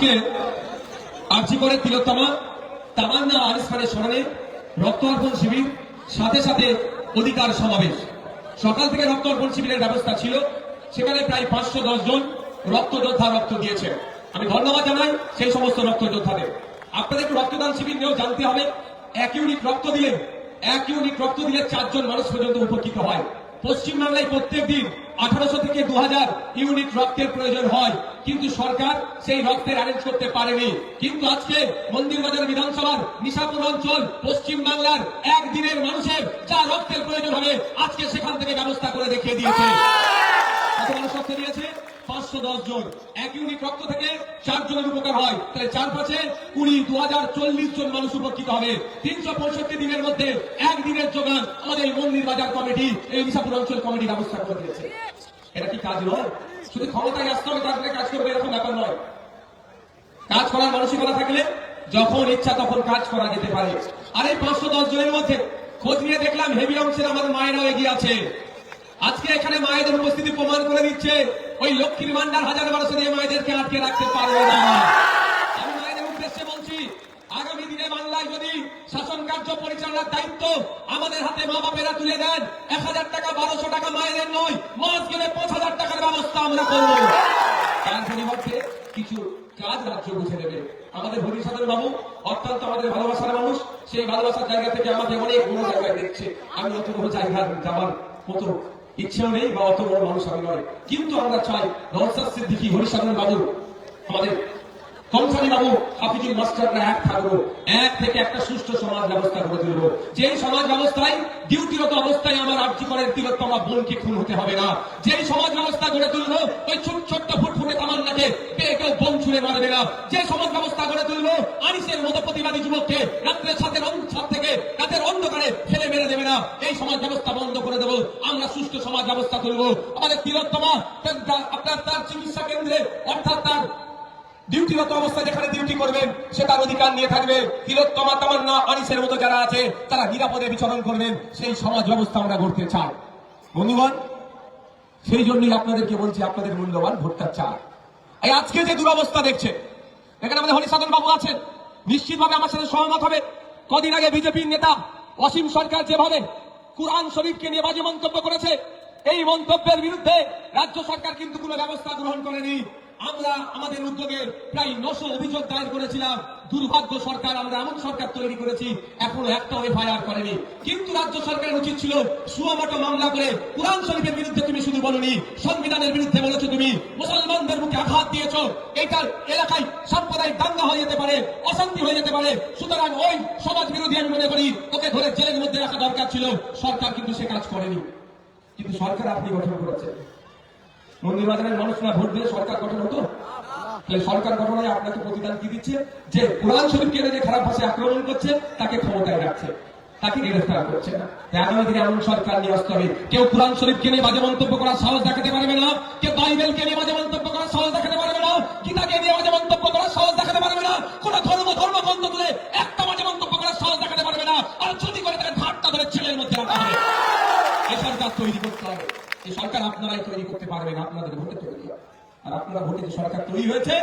আজকে আর্জি করে তিলোত্তমা তামান্না আরিস খানের স্মরণে রক্ত অর্পণ শিবির, সাথে সাথে অধিকার সমাবেশ। সকাল থেকে রক্ত অর্পণ শিবিরের ব্যবস্থা ছিল, সেখানে প্রায় 510 জন রক্তযোদ্ধা রক্ত দিয়েছে। আমি ধন্যবাদ জানাই সেই সমস্ত রক্তযোদ্ধাদের। আপনাদের রক্তদান শিবির নিয়েও জানতে হবে, এক ইউনিট রক্ত দিলে 4 জন মানুষ পর্যন্ত উপকৃত হয়। পশ্চিমবাংলায় প্রত্যেক দিন 1800 থেকে 2000 ইউনিট রক্তের প্রয়োজন হয়, কিন্তু সরকার সেই রক্তের অ্যারেঞ্জ করতে পারেনি। কিন্তু আজকে মন্দিরবাজার বিধানসভার নিশাপুর অঞ্চল পশ্চিমবাংলার একদিনের মানুষের যা রক্তের প্রয়োজন হবে আজকে সেখান থেকে ব্যবস্থা করে দেখিয়ে দিয়েছে। কত মানুষ রক্ত দিয়েছে? 510 জন। এক ইউনিট রক্ত থেকে 4 জনের উপকার হয়, তাহলে 4×5 20, 2040 জন মানুষ উপকৃত হবে। 365 দিনের মধ্যে একদিনের যোগান আমাদের এই মন্দির বাজার কমিটি, এই নিশাপুর অঞ্চল কমিটি ব্যবস্থা করে দিয়েছে। এটা কি কাজ নয়? শুধু ক্ষমতায় আসতে হবে তারপরে কাজ করবে এরকম ব্যাপার নয়। কাজ করার মানসিকতা থাকলে যখন ইচ্ছা তখন কাজ করা যেতে পারে। আর এই 510 জনের মধ্যে খোঁজ নিয়ে দেখলাম হেভি অংশের আমাদের মায়েরাও এগিয়ে আছে। আজকে এখানে মায়েদের উপস্থিতি প্রমাণ করে দিচ্ছে ওই লক্ষ্মীর ভান্ডার 1000-1200 দিয়ে মায়েদেরকে আটকে রাখতে পারবে না। আমি মায়েদের উদ্দেশ্যে বলছি, আগামী দিনে বাংলায় যদি শাসন কার্য পরিচালনার দায়িত্ব আমাদের হাতে মা বাপেরা তুলে দেন, 1000 টাকা 1200 টাকা মায়েদের নয়, মাস গেলে 5000 টাকার ব্যবস্থা আমরা করব। তার পরিবর্তে কিছু কাজ রাজ্য বুঝে নেবে। আমাদের হরিসাধন বাবু অত্যন্ত আমাদের ভালোবাসার মানুষ, সেই ভালোবাসার জায়গা থেকে আমাকে অনেক বড় জায়গায় দেখছে। আমি অত বড় জায়গা যাওয়ার মতো ইচ্ছেও নেই বা অত বড় মানুষ আমি নয়, কিন্তু আমরা চাই নওশাদ সিদ্দিকী, হরিসাধন বাবু, আমাদের কমসানি বাবু, হাফিজুল মাস্টাররা এক থাকবো, এক থেকে একটা সুষ্ঠু সমাজ ব্যবস্থা করে তুলবো। যেই সমাজ ব্যবস্থায় ডিউটিরত অবস্থায় আমার আর্জি করেন তিলোত্তমা বোনকে খুন হতে হবে না। যেই সমাজ ব্যবস্থা গড়ে তুলবো ওই ছোট্ট ফুটফুটে তামান্নাকে পেয়ে কেউ বোম ছুঁড়ে মারবে না। যে সমাজ ব্যবস্থা গড়ে তুলবো আনিসের মতো প্রতিবাদী যুবককে রাত্রে ছাদের থেকে রাতের অন্ধকারে ফেলে মেরে দেবে না। এই সমাজ ব্যবস্থা বন্ধ করে দেবো, আমরা সুষ্ঠু সমাজ ব্যবস্থা তুলবো। আমাদের তিলোত্তমা আপনার তার চিকিৎসা কেন্দ্রে অর্থাৎ তার ডিউটিরত অবস্থায় যেখানে ডিউটি করবেন সেটার অধিকার নিয়ে থাকবে। তিলোত্তমা, তামান্না, আনিসের মতো যারা আছে তারা নিরাপদে বিচরণ করবেন, সেই সমাজ ব্যবস্থা আমরা গড়তে চাই। বন্ধুগণ, সেই জন্যই আপনাদেরকে বলছি, আপনাদের মূল্যবান ভোটটা চাই। এই আজকে যে দুরবস্থা দেখছে, এখানে আমাদের হরিসাধন বাবু আছেন, নিশ্চিতভাবে আমার সাথে সহমত হবে। কদিন আগে বিজেপির নেতা অসীম সরকার যেভাবে কুরআন শরীফকে নিয়ে বাজে মন্তব্য করেছে, এই মন্তব্যের বিরুদ্ধে রাজ্য সরকার কিন্তু কোনো ব্যবস্থা গ্রহণ করেনি। আমরা আমাদের উদ্যোগে প্রায় 900 অভিযোগ দায়ের করেছিলাম। দুর্ভাগ্য সরকার, আমরা এমন সরকার তৈরি করেছি এখনো একটাও এফআইআর করেনি। কিন্তু রাজ্য সরকারের উচিত ছিল সুমোটো মামলা করে কুরআন শরীফের বিরুদ্ধে তুমি শুধু বলনি, সংবিধানের বিরুদ্ধে বলেছো, তুমি মুসলমানদের মুখে আঘাত দিয়েছো। এইটার এলাকায় সাম্প্রদায়িক দাঙ্গা হয়ে যেতে পারে, অশান্তি হয়ে যেতে পারে। সুতরাং ওই সমাজ বিরোধী আমি মনে করি ওকে ধরে জেলের মধ্যে রাখা দরকার ছিল। সরকার কিন্তু সে কাজ করেনি। কিন্তু সরকার আপনি গঠন করেছেন, মন্দিরবাজারের মানুষ না ভোট দিয়ে সরকার গঠন হতো? তাহলে সরকার গঠনে আপনাকে প্রতিদান কি দিচ্ছে? যে কোরআন শরীফকে যে খারাপ ভাষায় আক্রমণ করছে তাকে ক্ষমতায় রাখছে, তাকে গ্রেফতার করছে না। আগামী দিনে এমন সরকার নিয়ে আসতে হবে, কেউ কোরআন শরীফকে নিয়ে বাজে মন্তব্য করার সাহস দেখাতে পারবে না, কেউ বাইবেলকে নিয়ে বাজে মন্তব্য করার সাহস দেখাতে পারবে না, গীতাকে নিয়ে বাজে মন্তব্য করার সাহস দেখাতে পারবে না, কোন ধর্মগ্রন্থ তুলে একটা বাজে মন্তব্য করার সাহস দেখাতে পারবে না। আর যদি করে তাকে ঘাটটা ধরে ছেলের মধ্যে রাখা হবে। এই সরকার তৈরি করতে হবে। এই সরকার আপনারাই তৈরি করতে পারবেন, আপনাদের ভোটে তৈরি হবে। আর আপনারা ভোটে যে সরকার তৈরি হয়েছে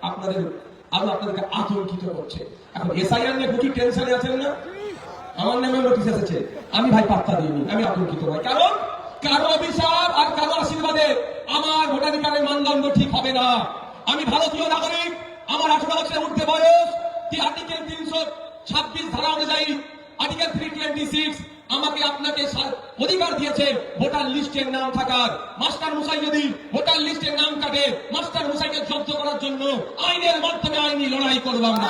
আপনাদেরকে আতঙ্কিত করছে। এখন এসআইআর নিয়ে প্রচুর টেনশনে আছেন না? আমার নামে নোটিশ এসেছে, আমি ভাই পাত্তা দিইনি, আমি আতঙ্কিত ভাই। কারণ কারো অভিশাপ আর কারো আশীর্বাদে আমার ভোটাধিকারের মানদণ্ড ঠিক হবে না। আমি ভারতীয় নাগরিক, আমার 18 বছরের ঊর্ধ্বে বয়স। আর্টিকেল 326 ধারা অনুযায়ী আর্টিকেল 326 আমাকে আপনাকে অধিকার দিয়েছে ভোটার লিস্টের নাম থাকার। মাস্টার মশাই যদি ভোটার লিস্টের নাম কাটে, মাস্টার মশাইকে জব্দ করার জন্য আইনের মাধ্যমে আইনি লড়াই করবো আমরা।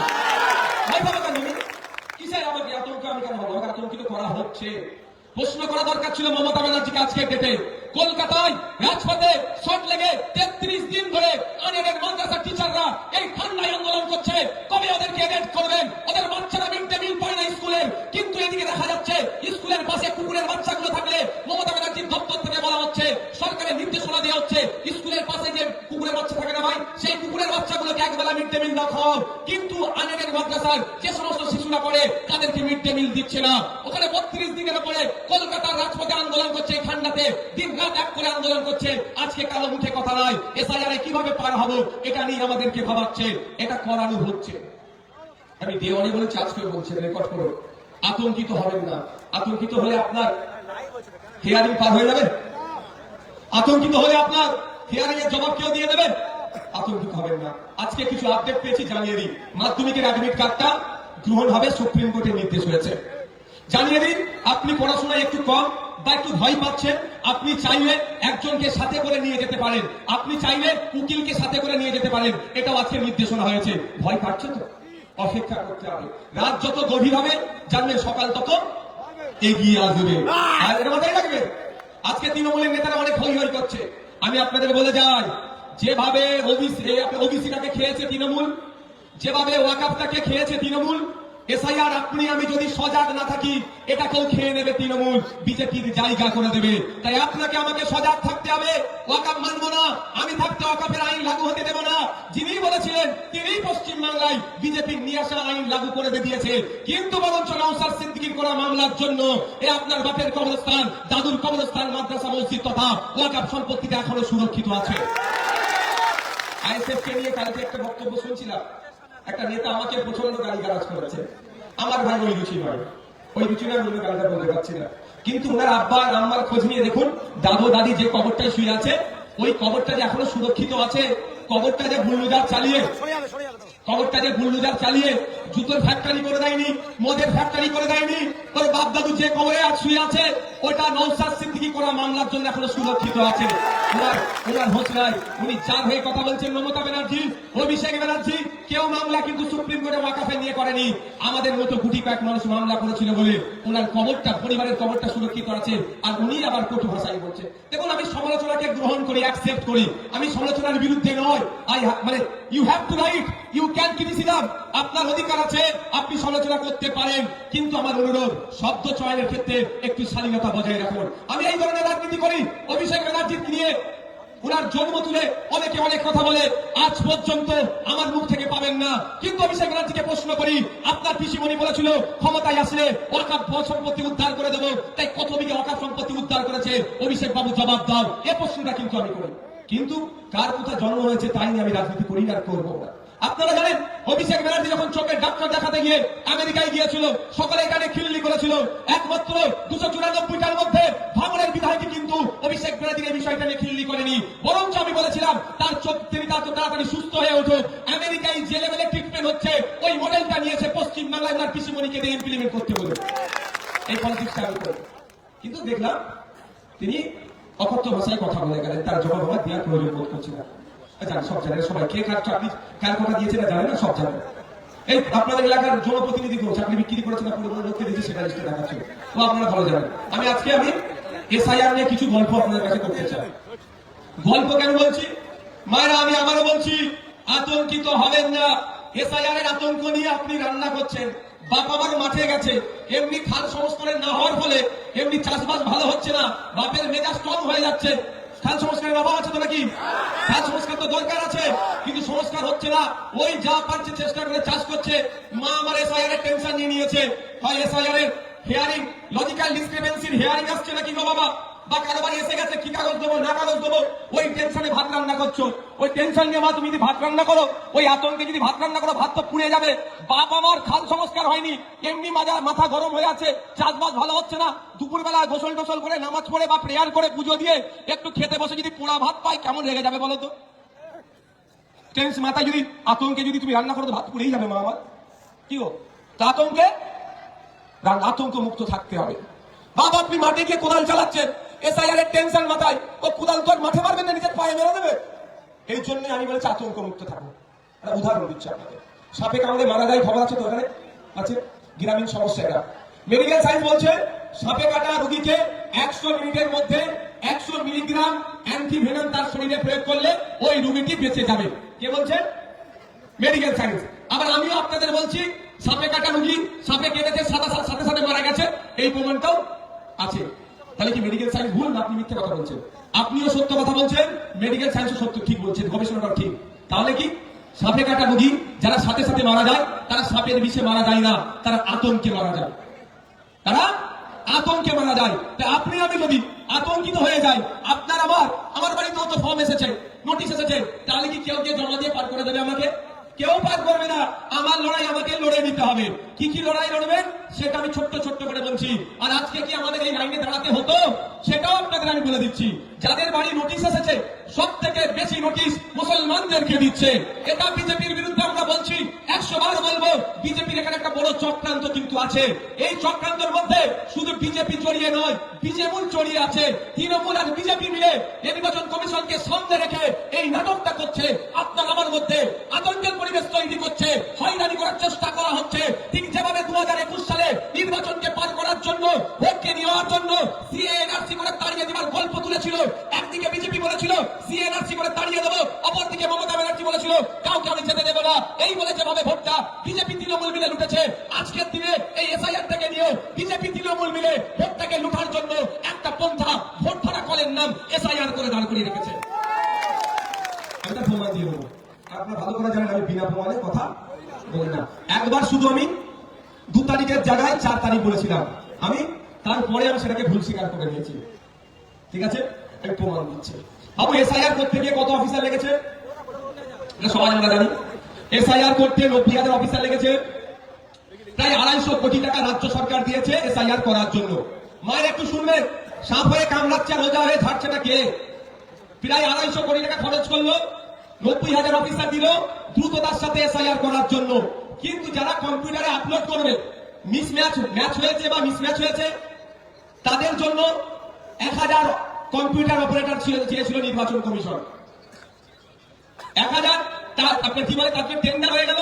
কিসের আমাকে আতঙ্ক, আমি কেন হবো? আমাকে আতঙ্কিত করা হচ্ছে। প্রশ্ন করা দরকার ছিল মমতা ব্যানার্জিকে আজকে ডেটে। কলকাতায় রাজপথে শর্ট লেগে 33 দিন ধরে আইনের মাদ্রাসার টিচাররা এই ঠান্ডায় আন্দোলন করছে। কবে ওদেরকে এডেট করবেন? ওদের বাচ্চারা মিড ডে মিল পায় না স্কুলের। কিন্তু এদিকে দেখা যাচ্ছে স্কুলের পাশে কুকুরের বাচ্চাগুলো থাকলে মমতা ব্যানার্জির দপ্তর থেকে বলা হচ্ছে, সরকারের নির্দেশনা দেওয়া হচ্ছে, স্কুলের পাশে যে কুকুরের বাচ্চা থাকে না ভাই, সেই কুকুরের বাচ্চাগুলোকে একবেলা মিড ডে মিল দাও খাওয়াও। কিন্তু আইনের মাদ্রাসার যে সমস্ত শিশু শিশুরা পড়ে তাদেরকে মিড ডে মিল দিচ্ছে না। ওখানে 32 দিনের পরে কলকাতার রাজপথে আন্দোলন করছে, এই ঠান্ডাতে দিন রাত এক করে আন্দোলন করছে। আজকে কালো মুখে কথা নয়, এসআইআর কিভাবে পার হবো এটা নিয়ে আমাদেরকে ভাবাচ্ছে, এটা করানো হচ্ছে। আমি দেওয়ানি বলেছি, আজকে বলছি, রেকর্ড করো। আতঙ্কিত হবেন না। আতঙ্কিত হলে আপনার হিয়ারিং পার হয়ে যাবে। আতঙ্কিত হলে আপনার হিয়ারিং এর জবাব কেউ দিয়ে দেবে। আতঙ্কিত হবেন না। আজকে কিছু আপডেট পেয়েছি, জানিয়ে দিই। মাধ্যমিকের অ্যাডমিট কার্ডটা গ্রহণ হবে, সুপ্রিম কোর্টের নির্দেশ হয়েছে। জানিয়ে দিন, আপনি পড়াশোনায় একটু কম বা একটু ভয় পাচ্ছেন, আপনি চাইলে একজনকে সাথে করে নিয়ে যেতে পারেন, আপনি চাইলে উকিলকে সাথে করে নিয়ে যেতে পারেন। এটাও আজকে নির্দেশনা হয়েছে। ভয় পাচ্ছে তো, অপেক্ষা করতে হবে। রাত যত গভীর হবে জানবেন সকাল তত এগিয়ে আসবে। আর এটা মাথায় রাখবে। আজকে তৃণমূলের নেতারা অনেক হই হই করছে। আমি আপনাদের বলে যাই, যেভাবে ওবিসিটাকে খেয়েছে তৃণমূল, যেভাবে ওয়াকাফটাকে খেয়েছে তৃণমূল, এসআইআর আপনি আমি যদি সজাগ না থাকি এটাকেও খেয়ে নেবে তৃণমূল, বিজেপির জায়গা করে দেবে। তাই আপনাকে আমাকে সজাগ থাকতে হবে। ওয়াকাফ মানবো না, আমি থাকতে ওয়াকাফের আইন লাগু হতে দেব না। যিনি বলেছিলেন তিনি পশ্চিমবাংলায় বিজেপির নিয়ে আসা আইন লাগু করে দিয়েছে, কিন্তু বরঞ্চ নওশাদ সিদ্দিকীর করা মামলার জন্য এ আপনার বাপের কবরস্থান, দাদুর কবরস্থান, মাদ্রাসা, মসজিদ তথা ওয়াকাফ সম্পত্তিটা এখনো সুরক্ষিত আছে। আইএসএফ কে নিয়ে কালকে একটা বক্তব্য শুনছিলাম, একটা নেতা আমাকে প্রচন্ড গালিগালাজ করেছে। আমার ভাই ওই রুচি নয়, ওই রুচি নয়, অন্য গালিটা বলতে পারছি না। কিন্তু ওনার আব্বা আম্মার খোঁজ নিয়ে দেখুন, দাদু দাদি যে কবরটায় শুয়ে আছে ওই কবরটা যে এখনো সুরক্ষিত আছে। কবরটা যে বুলডোজার চালিয়ে জুতোর ফ্যাক্টরি করে দেয়নি, মদের ফ্যাক্টরি করে দেয়নি। তোর বাপ দাদু যে কবরে শুয়ে আছে ওটা নওশাদ সিদ্দিকী করা মামলার জন্য এখনো সুরক্ষিত আছে। ওনার হোঁচ নাই। উনি যার হয়ে কথা বলছেন, মমতা ব্যানার্জি, অভিষেক ব্যানার্জি, কেউ মামলা কিন্তু সুপ্রিম কোর্টে ওয়াকাফে নিয়ে করেনি। আমাদের মতো গুটি কয়েক মানুষ মামলা করেছিল বলে ওনার কবরটা, পরিবারের কবরটা সুরক্ষিত আছে। আর উনি আবার কটু ভাষায় বলছে। দেখুন, আমি সমালোচনাকে গ্রহণ করি, অ্যাকসেপ্ট করি। আমি সমালোচনার বিরুদ্ধে নয়। You have to right, you can criticism. আপনার অধিকার আছে, আপনি সমালোচনা করতে পারেন, কিন্তু আমার অনুরোধ, শব্দ চয়নের ক্ষেত্রে একটু শালীনতা বজায় রাখুন। আমি এই ধরনের রাজনীতি করি। অভিষেক ব্যানার্জিকে নিয়ে উনার জন্ম তুলে অনেকে অনেক কথা বলে, আজ পর্যন্ত আমার মুখ থেকে পাবেন না। কিন্তু অভিষেক ব্যানার্জিকে প্রশ্ন করি, আপনার পিসিমণি বলেছিল ক্ষমতায় আসলে ওয়াকাফ সম্পত্তি উদ্ধার করে দেবো, তাই কত বিঘা ওয়াকাফ সম্পত্তি উদ্ধার করেছে, অভিষেক বাবু জবাব দাও। এ প্রশ্নটা কিন্তু আমি করি। কিন্তু কার কোথায় জন্ম হয়েছে তাই নিয়ে আমি রাজনীতি করি আর করবো না। আপনারা জানেন, অভিষেক ব্যানার্জি যখন চোখের ডাক্তার দেখাতে গিয়ে আমেরিকায় গিয়েছিল, সকলে এখানে খিল্লি করেছিল। একমাত্র 294টার মধ্যে ভাঙনের বিধায়ক কিন্তু অভিষেক ব্যানার্জির এই বিষয়টা নিয়ে খিল্লি করেনি। বরঞ্চ আমি বলেছিলাম তার চোখ তিনি তার তাড়াতাড়ি সুস্থ হয়ে উঠুক। আমেরিকায় যে লেভেলে ট্রিটমেন্ট হচ্ছে ওই মডেলটা নিয়েছে পশ্চিমবাংলায় ওনার পিসিমণিকে দিয়ে ইমপ্লিমেন্ট করতে বলে। এই পলিটিক্সটা আমি করি। কিন্তু দেখলাম তিনি অকথ্য ভাষায় কথা বলে গেলেন, তার জবাব আমার দেওয়ার প্রয়োজন বোধ করছি না। জানি সব জানেন, সবাই কে কার চাকরি কার কথা দিয়েছে না জানেন না, সব জানেন। এই আপনাদের এলাকার জনপ্রতিনিধি কোন চাকরি বিক্রি করেছে না পরিবার লোককে দিয়েছে সেটা লিস্টে দেখাচ্ছে, তো আপনারা ভালো জানেন। আমি এসআইআর নিয়ে কিছু গল্প আপনাদের কাছে করতে চাই। গল্প কেন বলছি মায়েরা, আমি আবারও বলছি, আতঙ্কিত হবেন না। এসআইআর এর আতঙ্ক নিয়ে আপনি রান্না করছেন, বাপ আমার মাঠে গেছে, এমনি খাল সংস্কারের না হওয়ার ফলে এমনি চাষবাস ভালো হচ্ছে না, বাপের মেজাজ স্ট্রং হয়ে যাচ্ছে। খাল সংস্কারের অভাব আছে তো নাকি? খাল সংস্কার তো দরকার আছে, কিন্তু সংস্কার হচ্ছে না। ওই যা পারছে চেষ্টা করে চাষ করছে। মা আমার এসআইআর এর টেনশন নিয়ে নিয়েছে, হয় এসআইআর এর হিয়ারিং, লজিক্যাল ডিসক্রিপেন্সির হিয়ারিং আসছে নাকি গো বাবা, বা কারো বাড়ি এসে গেছে, কি কাগজ দেবো না কাগজ দেবো, ওই টেনশনে ভাত রান্না করছো। ওই টেনশন নিয়ে মা তুমি যদি ভাত রান্না করো, ওই আতঙ্কে যদি ভাত রান্না করো, ভাত তো পুড়ে যাবে। বাপ আমার খাল সংস্কার হয়নি, এমনি মাথা গরম হয়ে আছে, চাষবাস ভালো হচ্ছে না। দুপুরবেলা গোসল টোসল করে নামাজ পড়ে বা প্রেয়ার করে পুজো দিয়ে একটু খেতে বসে যদি পোড়া ভাত পাই, কেমন লেগে যাবে বলো তো? টেনশন মাথায় যদি আতঙ্কে যদি তুমি রান্না করো তো ভাত পুড়েই যাবে মা আমার। কি গো, আতঙ্ক মুক্ত থাকতে হবে। বাবা আপনি মাঠে গিয়ে কোদাল চালাচ্ছেন, এসআইআর এর টেনশন মাথায়, ও কোদাল তো মাঠে মারবেন না, নিজের পায়ে মেরে দেবে। এই জন্য আমি বলেছি আতঙ্ক মুক্ত থাকবো। একটা উদাহরণ দিচ্ছি আপনাকে। সাপে কামড়ে মারা যায় খবর আছে তো? ওখানে আছে গ্রামীণ সমস্যা। এটা মেডিকেল সায়েন্স বলছে সাপে কাটা রোগীকে 100 মিনিটের মধ্যে 100 মিলিগ্রাম অ্যান্টিভেনম তার শরীরে প্রয়োগ করলে ওই রোগীটি বেঁচে যাবে। কে বলছে? Medical science. আবার আমিও আপনাদের বলছি সাপে কাটা রোগী, সাপে কেটেছে, সাথে সাথে মারা গেছে, এই প্রমাণটাও আছে। তাহলে কি মেডিকেল সায়েন্স ভুল না আপনি মিথ্যে কথা বলছেন? আপনিও সত্য কথা বলছেন, মেডিকেল সায়েন্সও সত্য ঠিক বলছেন, গবেষণাটাও ঠিক। তাহলে কি সাপে কাটা রোগী যারা সাথে সাথে মারা যায় তারা সাপের বিষে মারা যায় না, তারা আতঙ্কে মারা যায়, তারা আতঙ্কে মারা যায়। তা আপনি আমি যদি আতঙ্কিত হয়ে যাই, আপনার আমার বাড়িতেও তো ফর্ম এসেছে, নোটিশ এসেছে, তাহলে কি কেউ কে জমা দিয়ে পার করে দেবে আমাকে? কেউ পার করবে না। আমার লড়াই আমাকে লড়ে নিতে হবে। কি কি লড়াই লড়বেন সেটা আমি ছোট্ট ছোট্ট করে বলছি। আর আজকে কি আমাদের এই লাইনে দাঁড়াতে হতো সেটাও আপনাদের আমি বলে দিচ্ছি। যাদের বাড়ি নোটিশ এসেছে সব থেকে বেশি নোটিশ মুসলমানদেরকে দিচ্ছে। এটা বিজেপির বিরুদ্ধে আমরা বলছি, 100 বার বলবো। বিজেপির এখানে একটা বড় চক্রান্ত কিন্তু আছে। এই চক্রান্তের মধ্যে শুধু বিজেপি জড়িয়ে নয়, বিজেমূল জড়িয়ে আছে। তৃণমূল আর বিজেপি মিলে নির্বাচন কমিশনকে সামনে রেখে এই নাটকটা করছে। আপনার আমার মধ্যে আতঙ্কের পরিবেশ তৈরি করছে, হয়রানি করার চেষ্টা করা হচ্ছে। ঠিক যেভাবে 2021 সালে নির্বাচনকে পার করার জন্য, ভোটকে নেওয়ার জন্য সিএনআরসি করে তাড়িয়ে দেওয়ার গল্প তুলেছিল। একদিকে বিজেপি বলেছিল সিএনআরসি করে তাড়িয়ে দেবো, অপরদিকে মমতা ব্যানার্জি বলেছিল কাউকে আমি যেতে দেবো না। এই বলে যেভাবে ভোটটা বিজেপি তৃণমূল মিলে লুটেছে, আজকের দিনে এই এসআইআর থেকে নিয়েও বিজেপি তৃণমূল মিলে ভোটটাকে লুটার জন্য একটা পন্থা, ভোট ধরা কলের নাম এসআইআর করে দাঁড় করিয়ে রেখেছে। আমি তার প্রমাণ দিয়ে দেবো। আপনারা ভালো করে জানেন আমি বিনা প্রমাণে কথা বলি না। একবার শুধু আমি 2 তারিখের জায়গায় 4 তারিখ বলেছিলাম, আমি তারপরে আমি সেটাকে ভুল স্বীকার করে নিয়েছি। ঠিক আছে, আমি প্রমাণ দিচ্ছি। বাবু এসআইআর করতে গিয়ে কত অফিসার লেগেছে সবাই আমরা জানি। এসআইআর করতে 90,000 অফিসার লেগেছে। প্রায় 250 কোটি টাকা রাজ্য সরকার দিয়েছে এসআইআর করার জন্য। মায়ের একটু শুনবেন, সাপ হয়ে কামড়াচ্ছে, রোজা হয়ে ঝাড়ছে না কে? প্রায় 250 কোটি টাকা খরচ করলো, 90,000 অফিসার দিল দ্রুততার সাথে এসআইআর করার জন্য। কিন্তু যারা কম্পিউটারে আপলোড করবে, ম্যাচ হয়েছে বা মিসম্যাচ হয়েছে, তাদের জন্য 1000 কম্পিউটার অপারেটর চেয়েছিল নির্বাচন কমিশন। 1000 আপনার কি বলে, তারপরে টেন্ডার হয়ে গেল।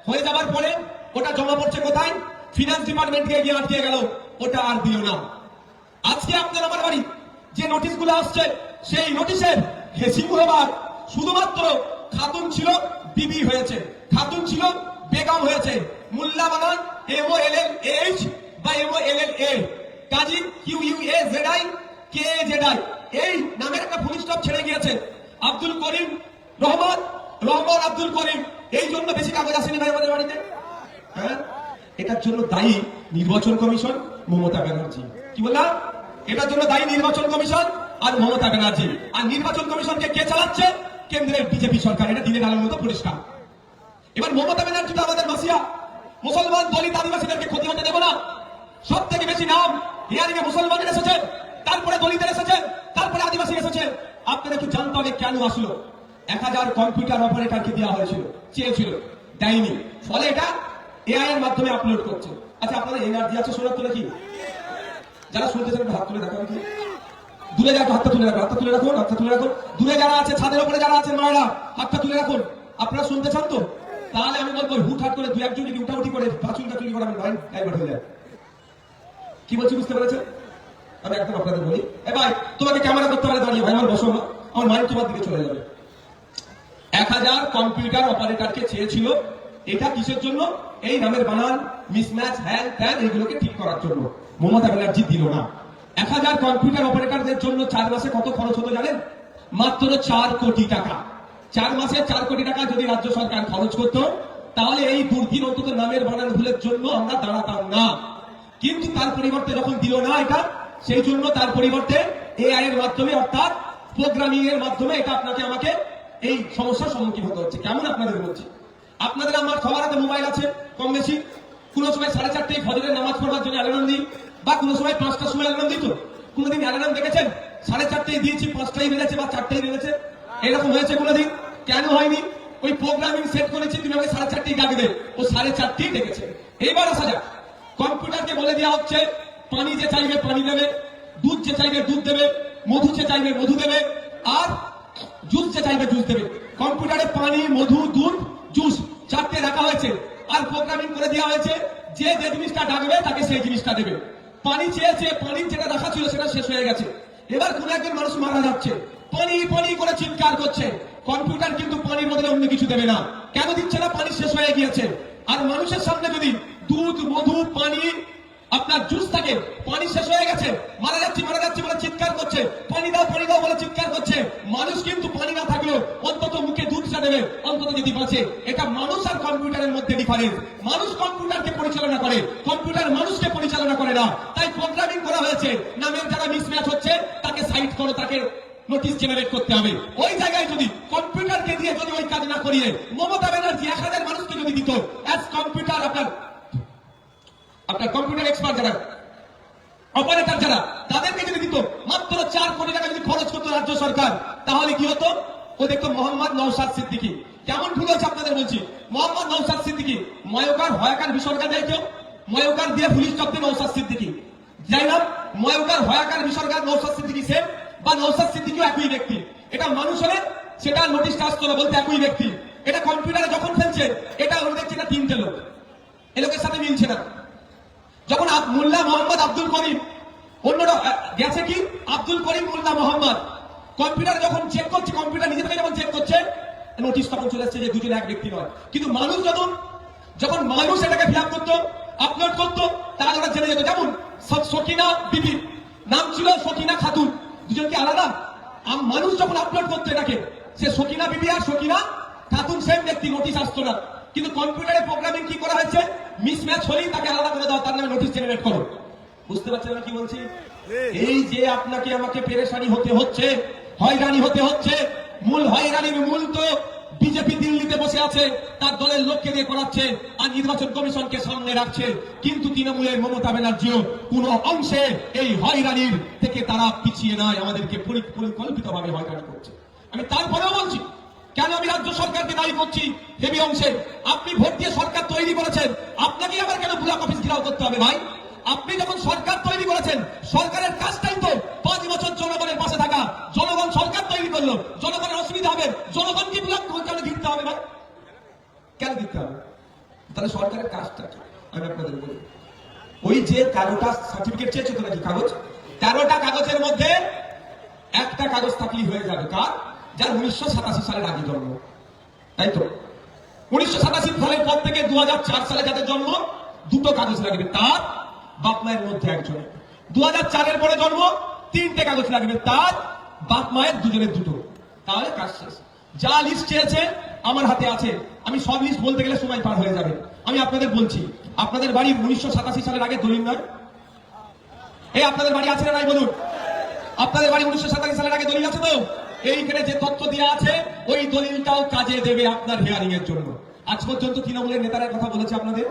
হয়ে যাবার পরে ওটা জমা পড়ছে কোথায়? ফিনান্স ডিপার্টমেন্টকে গিয়ে আটকে গেল, ওটা আর দিল না। আজকে আপনার আমার বাড়ি যে নোটিশগুলো আসছে, সেই নোটিশের সিংহভাগ শুধুমাত্র খাতুন ছিল বিবি হয়েছে, খাতুন ছিল বেগম হয়েছে। মোল্লা বানান MOLLAH বা MOLLA, কাজী QUAZI KAZI, এই নামের একটা ফুল স্টপ ছেড়ে গিয়েছে। আব্দুল করিম রহমান আব্দুল করিম, এই জন্য বেশি কাগজ আসেনি ভাই আমাদের বাড়িতে। হ্যাঁ, এটার জন্য দায়ী নির্বাচন কমিশন, মমতা ব্যানার্জি। কি বললাম? এটার জন্য দায়ী নির্বাচন কমিশন আর মমতা ব্যানার্জি। আর নির্বাচন কমিশনকে কে চালাচ্ছে? কেন্দ্রের বিজেপি সরকার। এটা দিনের আলোর মতো পরিষ্কার। এবার মমতা ব্যানার্জি তো আমাদের মাসিয়া, মুসলমান দলিত আদিবাসীদেরকে ক্ষতি হতে দেব না। সব থেকে বেশি নাম হিয়ারিং এ মুসলমানের এসেছে, তারপরে দলিতের এসেছে, তারপরে আদিবাসী এসেছে। আপনারা একটু জানতে হবে কেন আসলো। 1000 কম্পিউটার অপারেটরকে দেওয়া হয়েছিল, চেয়েছিল, দেয়নি। ফলে এটা এআই এর মাধ্যমে আপলোড করছে। আচ্ছা, আপনারা এনার্জি আছে শোনার তো নাকি? যারা শুনতেছেন একটু হাত তুলে দেখাবেন কি? দূরে যারা হাতটা তুলে রাখুন, হাতটা তুলে রাখুন, হাতটা তুলে রাখুন। দূরে যারা আছে, ছাদের উপরে যারা আছেন মায়েরা, হাতটা তুলে রাখুন। আপনারা শুনতে চান তো? তাহলে আমি বলবো হুটহাট করে 2-1 যদি উঠাউঠি করে পাঁচুলটা চুরি করে লাইন ডাইভার্ট হয়ে যায়। কি বলছি বুঝতে পেরেছেন? আমি একদম আপনাদের বলি, এ ভাই তোমাকে ক্যামেরা করতে পারে দাঁড়িয়ে, ভাই আমার বসো না, আমার মাইন্ড তোমার দিকে চলে যাবে। 1000 কম্পিউটার অপারেটরকে চেয়েছিল। এটা কিসের জন্য? এই নামের বানান, মিসম্যাচ, হ্যান ত্যান, এইগুলোকে ঠিক করার জন্য। মমতা ব্যানার্জি দিল না। 1000 কম্পিউটার অপারেটরদের জন্য 4 মাসে কত খরচ হতো জানেন? মাত্র 4 কোটি টাকা। 4 মাসে 4 কোটি টাকা যদি রাজ্য সরকার খরচ করত, তাহলে এই দুর্দিন অন্তত নামের বানান ভুলের জন্য আমরা দাঁড়াতাম না। কিন্তু তার পরিবর্তে যখন দিল না এটা, সেই জন্য তার পরিবর্তে এআই এর মাধ্যমে, অর্থাৎ প্রোগ্রামিং এর মাধ্যমে এটা আপনাকে আমাকে এই সমস্যার সম্মুখীন হতে হচ্ছে। কেমন আপনাদের বলছি, আপনাদের আমার সবার হাতে মোবাইল আছে কম বেশি। কোন সময় 4:30 ফজরের নামাজ পড়বার জন্য অ্যালার্ম দিই, বা কোন সময় 5টার সময় অ্যালার্ম দিত। কোনদিন অ্যালার্ম দেখেছেন 4:30 দিয়েছি 5টাই বেজেছে বা 4টাই বেজেছে? এরকম হয়েছে কোনদিন? কেন হয়নি? ওই প্রোগ্রামিং সেট করেছি তুমি আমাকে 4:30 ডাকবে, ও 4:30 ডেকেছে। এইবার আসা যাক, কম্পিউটারকে বলে দেওয়া হচ্ছে পানি যে চাইবে পানি দেবে, দুধ যে চাইবে দুধ দেবে, মধু যে চাইবে মধু দেবে, আর জুস যে চাইবে জুস দেবে। কম্পিউটারে পানি, মধু, দুধ, জুস 4টে রাখা হয়েছে। আর প্রোগ্রামিং করে দেওয়া হয়েছে যে যে জিনিসটা ডাকবে তাকে সেই জিনিসটা দেবে। পানি চেয়েছে, পানির যেটা রাখা ছিল সেটা শেষ হয়ে গেছে। এবার কোন একজন মানুষ মারা যাচ্ছে, পানি পানি করে চিৎকার করছে। কম্পিউটার কিন্তু পানির বদলে অন্য কিছু দেবে না। কেন দিচ্ছে না? পানি শেষ হয়ে গিয়েছে। আর মানুষের সামনে যদি দুধ, মধু, পানি আপনার জুস থাকে, পানি শেষ হয়ে গেছে, মারা যাচ্ছি বলে চিৎকার করছে, পানি দাও বলে চিৎকার করছে। মানুষ কিন্তু পানি না থাকলেও অন্তত মুখে দুধটা দেবে, অন্তত যদি বাঁচে। এটা মানুষ আর কম্পিউটারের মধ্যে ডিফারেন্স। মানুষ কম্পিউটারকে পরিচালনা করে, কম্পিউটার মানুষকে পরিচালনা করে না। তাই প্রোগ্রামিং করা হয়েছে, নামের যারা মিসম্যাচ হচ্ছে তাকে সাইড করো, তাকে নোটিশ জেনারেট করতে হবে। ওই জায়গায় যদি কম্পিউটারকে দিয়ে যদি ওই কাজ না করিয়ে মমতা ব্যানার্জি 1000 মানুষকে যদি দিত অ্যাজ কম্পিউটার, আপনার কম্পিউটার এক্সপার্ট যারা, অপারেটর যারা, তাদেরকে যদি দিত মাত্র 4 কোটি টাকা যদি খরচ করতো রাজ্য সরকার, তাহলে কি হতো? ও দেখতো মোহাম্মদ নওশাদ সিদ্দিকী। কেমন ভুল হচ্ছে আপনাদের বলছি। মোহাম্মদ নওশাদ সিদ্দিকী ময়কার হয়াকার বিসর্গা দেয় কেউ? ময়কার দিয়ে পুলিশ চক্রে নওশাদ সিদ্দিকী যাই না, ময়কার হয়াকার বিসর্গা নওশাদ সিদ্দিকী সেম, বা নওশাদ সিদ্দিকীও একই ব্যক্তি। এটা মানুষ হলে সেটা নোটিশটা আসতো না, বলতে একই ব্যক্তি। এটা কম্পিউটারে যখন ফেলছে, এটা ওরা দেখছে না 3টে লোক, এ লোকের সাথে মিলছে না। যখন মোল্লা মোহাম্মদ আব্দুল করিম, অন্যরা গেছে কি আব্দুল করিম মোল্লা মোহাম্মদ, কম্পিউটার যখন চেক করছে, কম্পিউটার নিজে থেকে যখন চেক করছে, নোটিশ তখন চলে আসছে যে দুজন এক ব্যক্তি নয়। কিন্তু মানুষ যখন মানুষ এটাকে ফিল আপ করতো, আপলোড করতো, তারা ওরা জেনে যেত। যেমন সকিনা বিবি, নাম ছিল সকিনা খাতুন, দুজন কি আলাদা? মানুষ যখন আপলোড করতো এটাকে, সে সকিনা বিবি আর সকিনা খাতুন সেম ব্যক্তি, নোটিশ আসতো না। কিন্তু কম্পিউটারে প্রোগ্রামিং কি করা হয়েছে, মিসম্যাচ হলেই তাকে আলাদা করে দাও, তার নামে নোটিশ জেনারেট করো। বুঝতে পারছেন আমি কি বলছি? এই যে আপনাকে আমাকে পেরেশানি হতে হচ্ছে, হয়রানি হতে হচ্ছে, মূল হয়রানির মূল তো বিজেপি দিল্লিতে বসে আছে, তার দলের লোককে দিয়ে করাচ্ছে আর নির্বাচন কমিশনকে সামনে রাখছে। কিন্তু তৃণমূলের মমতা ব্যানার্জিও কোন অংশে এই হয়রানির থেকে তারা পিছিয়ে নয়, আমাদেরকে পরিকল্পিতভাবে হয়রানি করছে। আমি তারপরেও বলছি, কেন আমি রাজ্য সরকারকে দায়ী করছি হেভি অংশে? আপনি ভোট দিয়ে সরকার তৈরি করেছেন, আপনাকেই আবার কেন ব্লক অফিস ঘেরাও করতে হবে ভাই? আপনি যখন সরকার তৈরি করেছেন, সরকারের কাজটাই তো 5 বছর জনগণের পাশে থাকা। জনগণ সরকার তৈরি করলো, জনগণের অসুবিধা হবে, জনগণকে ব্লক কেন দিতে হবে ভাই? কেন দিতে হবে? তাহলে সরকারের কাজটা কি? আমি আপনাদের বলি, ওই যে 13টা সার্টিফিকেট চেয়েছে তো নাকি কাগজ, 13টা কাগজের মধ্যে একটা কাগজ থাকলেই হয়ে যাবে। কার? যার 1987 সালের আগে জন্ম, তাই তো? 1987 সালের পর থেকে 2004 সালে যাদের জন্ম, 2টো কাগজ লাগবে তার বাপ মায়ের মধ্যে একজনের। 2004 পরে জন্ম, 3টে কাগজ লাগবে তার বাপ মায়ের দুজনের 2টো। তাহলে কাজ শেষ। যা লিস্ট চেয়েছে আমার হাতে আছে, আমি সব লিস্ট বলতে গেলে সময় পার হয়ে যাবে। আমি আপনাদের বলছি, আপনাদের বাড়ি 1987 সালের আগে দলিল নয়? এই আপনাদের বাড়ি আছে না নাই বলুন? আপনাদের বাড়ি 1987 সালের আগে দলিল আছে তো? এইখানে যে তথ্য দেওয়া আছে ওই দলিলটাও কাজে দেবে আপনার হিয়ারিং এর জন্য। আজ পর্যন্ত তৃণমূলের নেতারা কথা বলেছে আপনাদের?